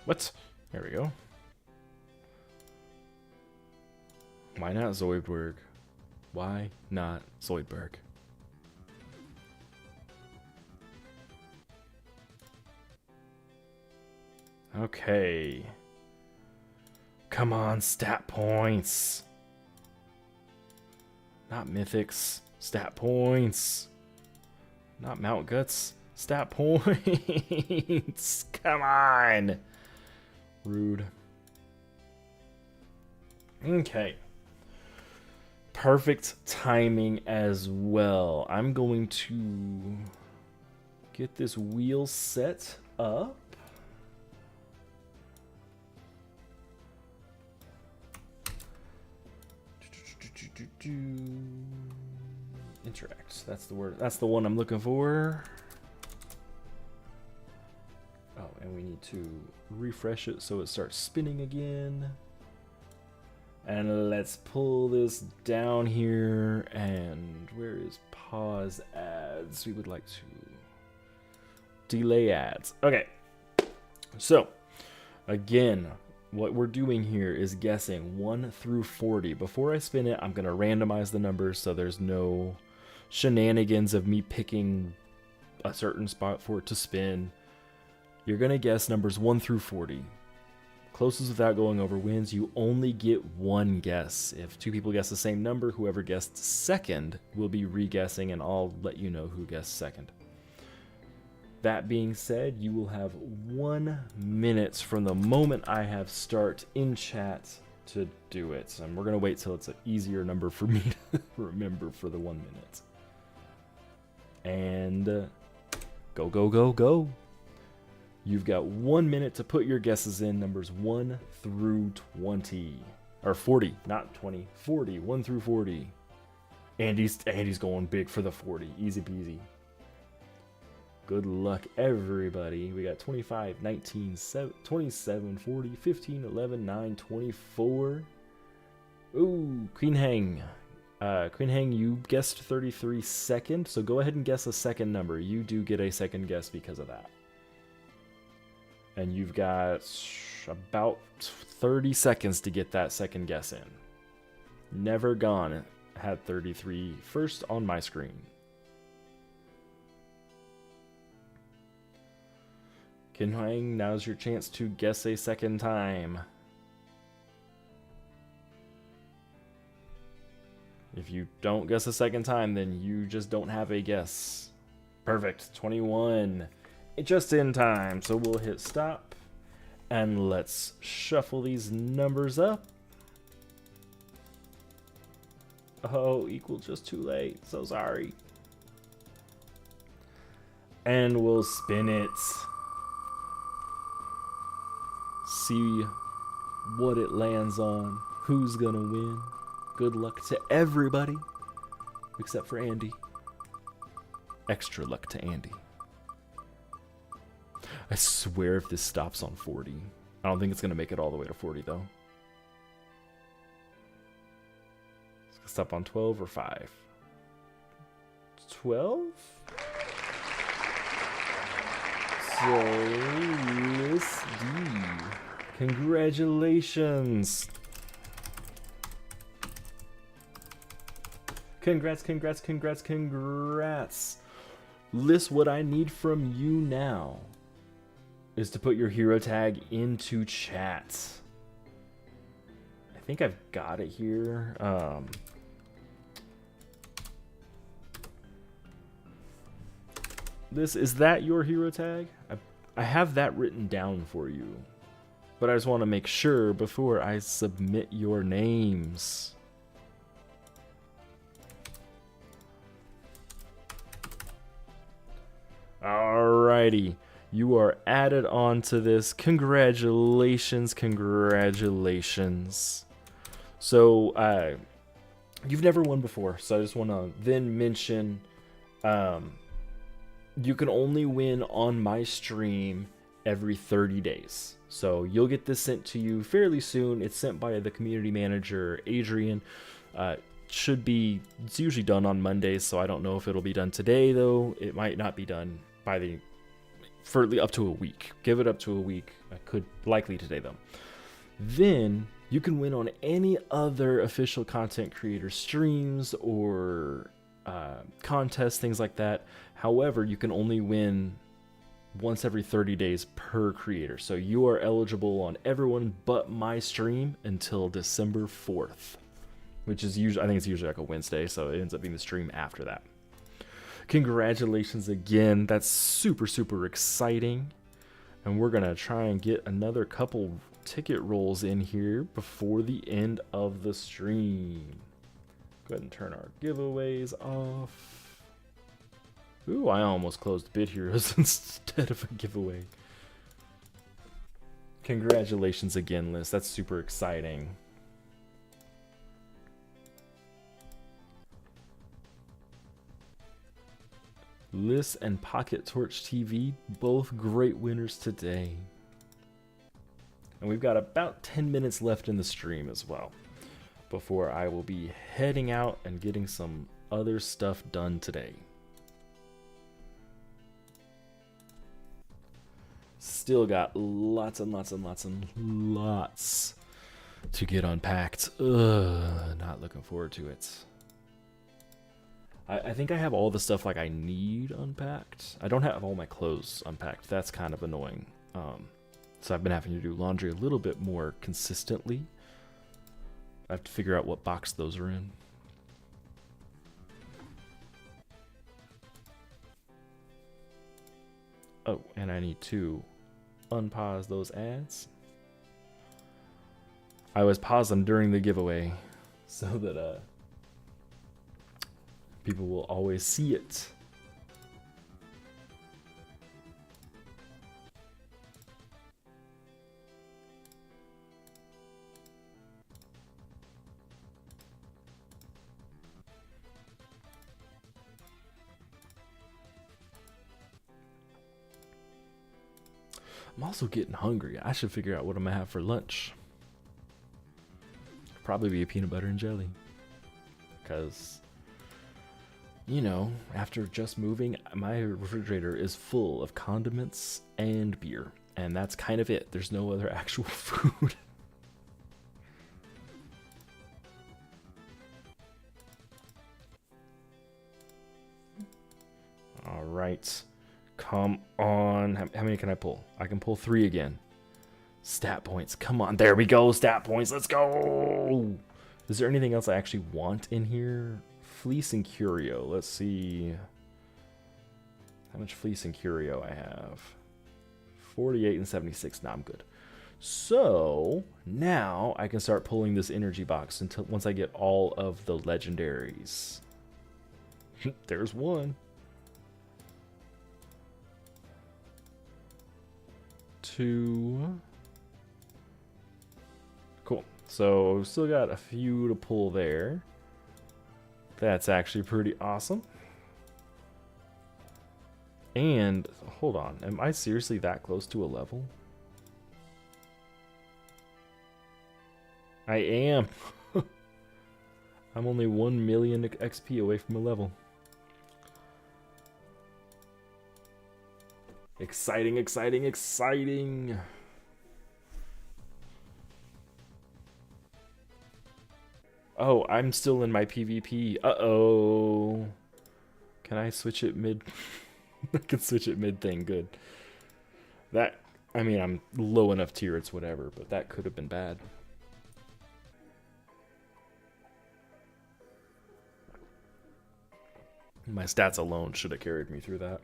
What? There we go. Why not Zoidberg? Why not Zoidberg? Okay. Come on, stat points. Not mythics, stat points. Not Mount Guts, stat points. Come on. Rude. Okay. Perfect timing as well. I'm going to get this wheel set up. Interact. That's the word. That's the one I'm looking for. Oh, and we need to refresh it so it starts spinning again. And let's pull this down here. And where is pause ads? We would like to delay ads. Okay. So, again, what we're doing here is guessing 1 through 40. Before I spin it, I'm going to randomize the numbers so there's no shenanigans of me picking a certain spot for it to spin. You're going to guess numbers 1 through 40. Closest without going over wins. You only get one guess. If 2 people guess the same number, whoever guessed second will be re-guessing, and I'll let you know who guessed second. That being said, you will have 1 minute from the moment I have start in chat to do it. And we're going to wait till it's an easier number for me to remember for the 1 minute. And go, go, go, go. You've got 1 minute to put your guesses in, numbers 1 through 20. Or 40, not 20, 40, 1 through 40. Andy's going big for the 40, easy peasy. Good luck, everybody. We got 25, 19, 27, 40, 15, 11, 9, 24. Ooh, Queen Hang. Queen Hang, you guessed 33 second, so go ahead and guess a second number. You do get a second guess because of that. And you've got about 30 seconds to get that second guess in. Never Gone had 33 first on my screen. Qin Huang, now's your chance to guess a second time. If you don't guess a second time, then you just don't have a guess. Perfect. 21. Just in time. So we'll hit stop. And let's shuffle these numbers up. Oh, equal just too late. So sorry. And we'll spin it. See what it lands on. Who's gonna win? Good luck to everybody. Except for Andy. Extra luck to Andy. I swear if this stops on 40. I don't think it's gonna make it all the way to 40 though. It's gonna stop on 12 or 5. 12? So, Miss D. Congratulations. Congrats, congrats, congrats, congrats. Liz, what I need from you now is to put your hero tag into chat. I think I've got it here. Is that your hero tag? I have that written down for you, but I just want to make sure before I submit your names. Alrighty, you are added on to this. Congratulations, congratulations. So, you've never won before, so I just want to then mention, you can only win on my stream every 30 days. So you'll get this sent to you fairly soon. It's sent by the community manager, Adrian. It's usually done on Mondays, so I don't know if it'll be done today, though. It might not be done for up to a week. Give it up to a week. I could likely today, though. Then you can win on any other official content creator streams or contests, things like that. However, you can only win once every 30 days per creator. So you are eligible on everyone but my stream until December 4th, which is usually, I think it's usually like a Wednesday, so it ends up being the stream after that. Congratulations again. That's super, super exciting. And we're going to try and get another couple ticket rolls in here before the end of the stream. Go ahead and turn our giveaways off. Ooh, I almost closed Bid Heroes instead of a giveaway. Congratulations again, Liz. That's super exciting. Liz and Pocket Torch TV, both great winners today. And we've got about 10 minutes left in the stream as well, before I will be heading out and getting some other stuff done today. Still got lots and lots and lots and lots to get unpacked. Ugh, not looking forward to it. I think I have all the stuff like I need unpacked. I don't have all my clothes unpacked. That's kind of annoying. So I've been having to do laundry a little bit more consistently. I have to figure out what box those are in. Oh, and I need to unpause those ads. I always pause them during the giveaway so that people will always see it. I'm also getting hungry. I should figure out what I'm gonna have for lunch. Probably be a peanut butter and jelly. Because, you know, after just moving, my refrigerator is full of condiments and beer. And that's kind of it. There's no other actual food. All right. Come on. How many can I pull? I can pull 3 again. Stat points. Come on. There we go. Stat points. Let's go. Is there anything else I actually want in here? Fleece and Curio. Let's see how much Fleece and Curio I have. 48 and 76. Nah, I'm good. So now I can start pulling this energy box until once I get all of the legendaries. There's one. 2. Cool. So still got a few to pull there. That's actually pretty awesome. And hold on, am I seriously that close to a level? I am. I'm only 1 million XP away from a level. Exciting, exciting, exciting. Oh, I'm still in my PvP. Uh-oh. Can I switch it mid? I can switch it mid thing. Good. That, I mean, I'm low enough tier, it's whatever, but that could have been bad. My stats alone should have carried me through that.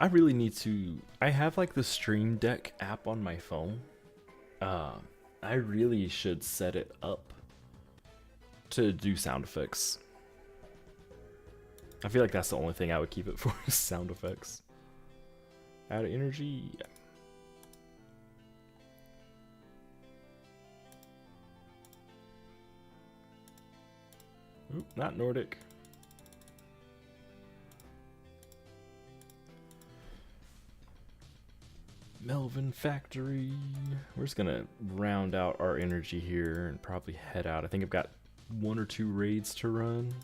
I really need to. I have like the Stream Deck app on my phone. I really should set it up to do sound effects. I feel like that's the only thing I would keep it for is sound effects. Out of energy. Yeah. Oop, not Nordic. Melvin Factory. We're just gonna round out our energy here and probably head out. I think I've got 1 or 2 raids to run.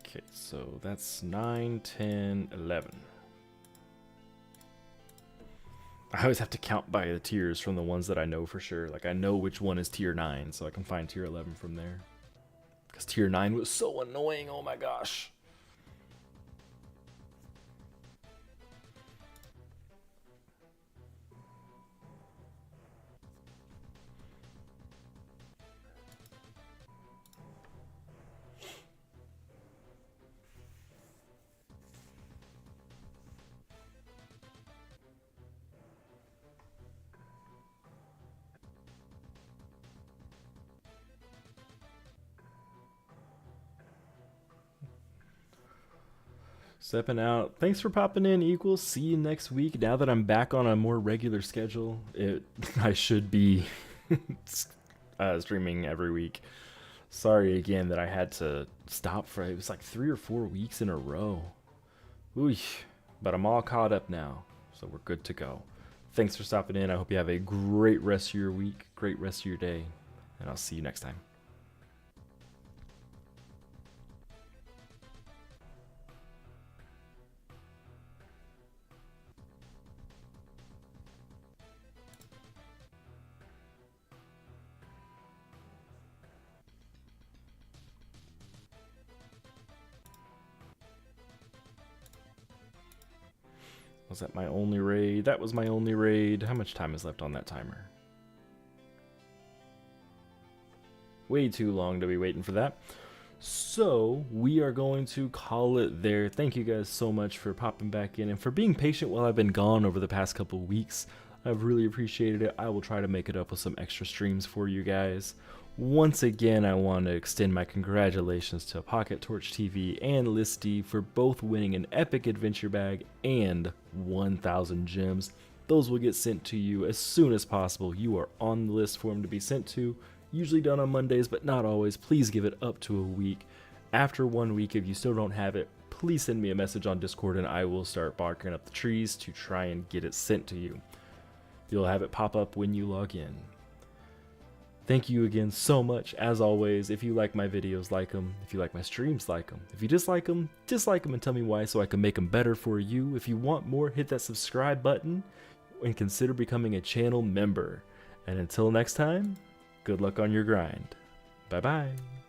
Okay, so that's 9, 10, 11. I always have to count by the tiers from the ones that I know for sure. Like I know which one is tier 9, so I can find tier 11 from there. Because tier 9 was so annoying, oh my gosh. Stepping out. Thanks for popping in, Equals. See you next week. Now that I'm back on a more regular schedule, I should be streaming every week. Sorry again that I had to stop for it was like 3 or 4 weeks in a row. Ooh, but I'm all caught up now, so we're good to go. Thanks for stopping in. I hope you have a great rest of your week, great rest of your day, and I'll see you next time. Was that my only raid? That was my only raid. How much time is left on that timer? Way too long to be waiting for that. So we are going to call it there. Thank you guys so much for popping back in and for being patient while I've been gone over the past couple weeks. I've really appreciated it. I will try to make it up with some extra streams for you guys. Once again, I want to extend my congratulations to Pocket Torch TV and Listy for both winning an epic adventure bag and 1,000 gems. Those will get sent to you as soon as possible. You are on the list for them to be sent to. Usually done on Mondays, but not always. Please give it up to a week. After 1 week, if you still don't have it, please send me a message on Discord and I will start barking up the trees to try and get it sent to you. You'll have it pop up when you log in. Thank you again so much. As always, if you like my videos, like them. If you like my streams, like them. If you dislike them and tell me why so I can make them better for you. If you want more, hit that subscribe button and consider becoming a channel member. And until next time, good luck on your grind. Bye-bye.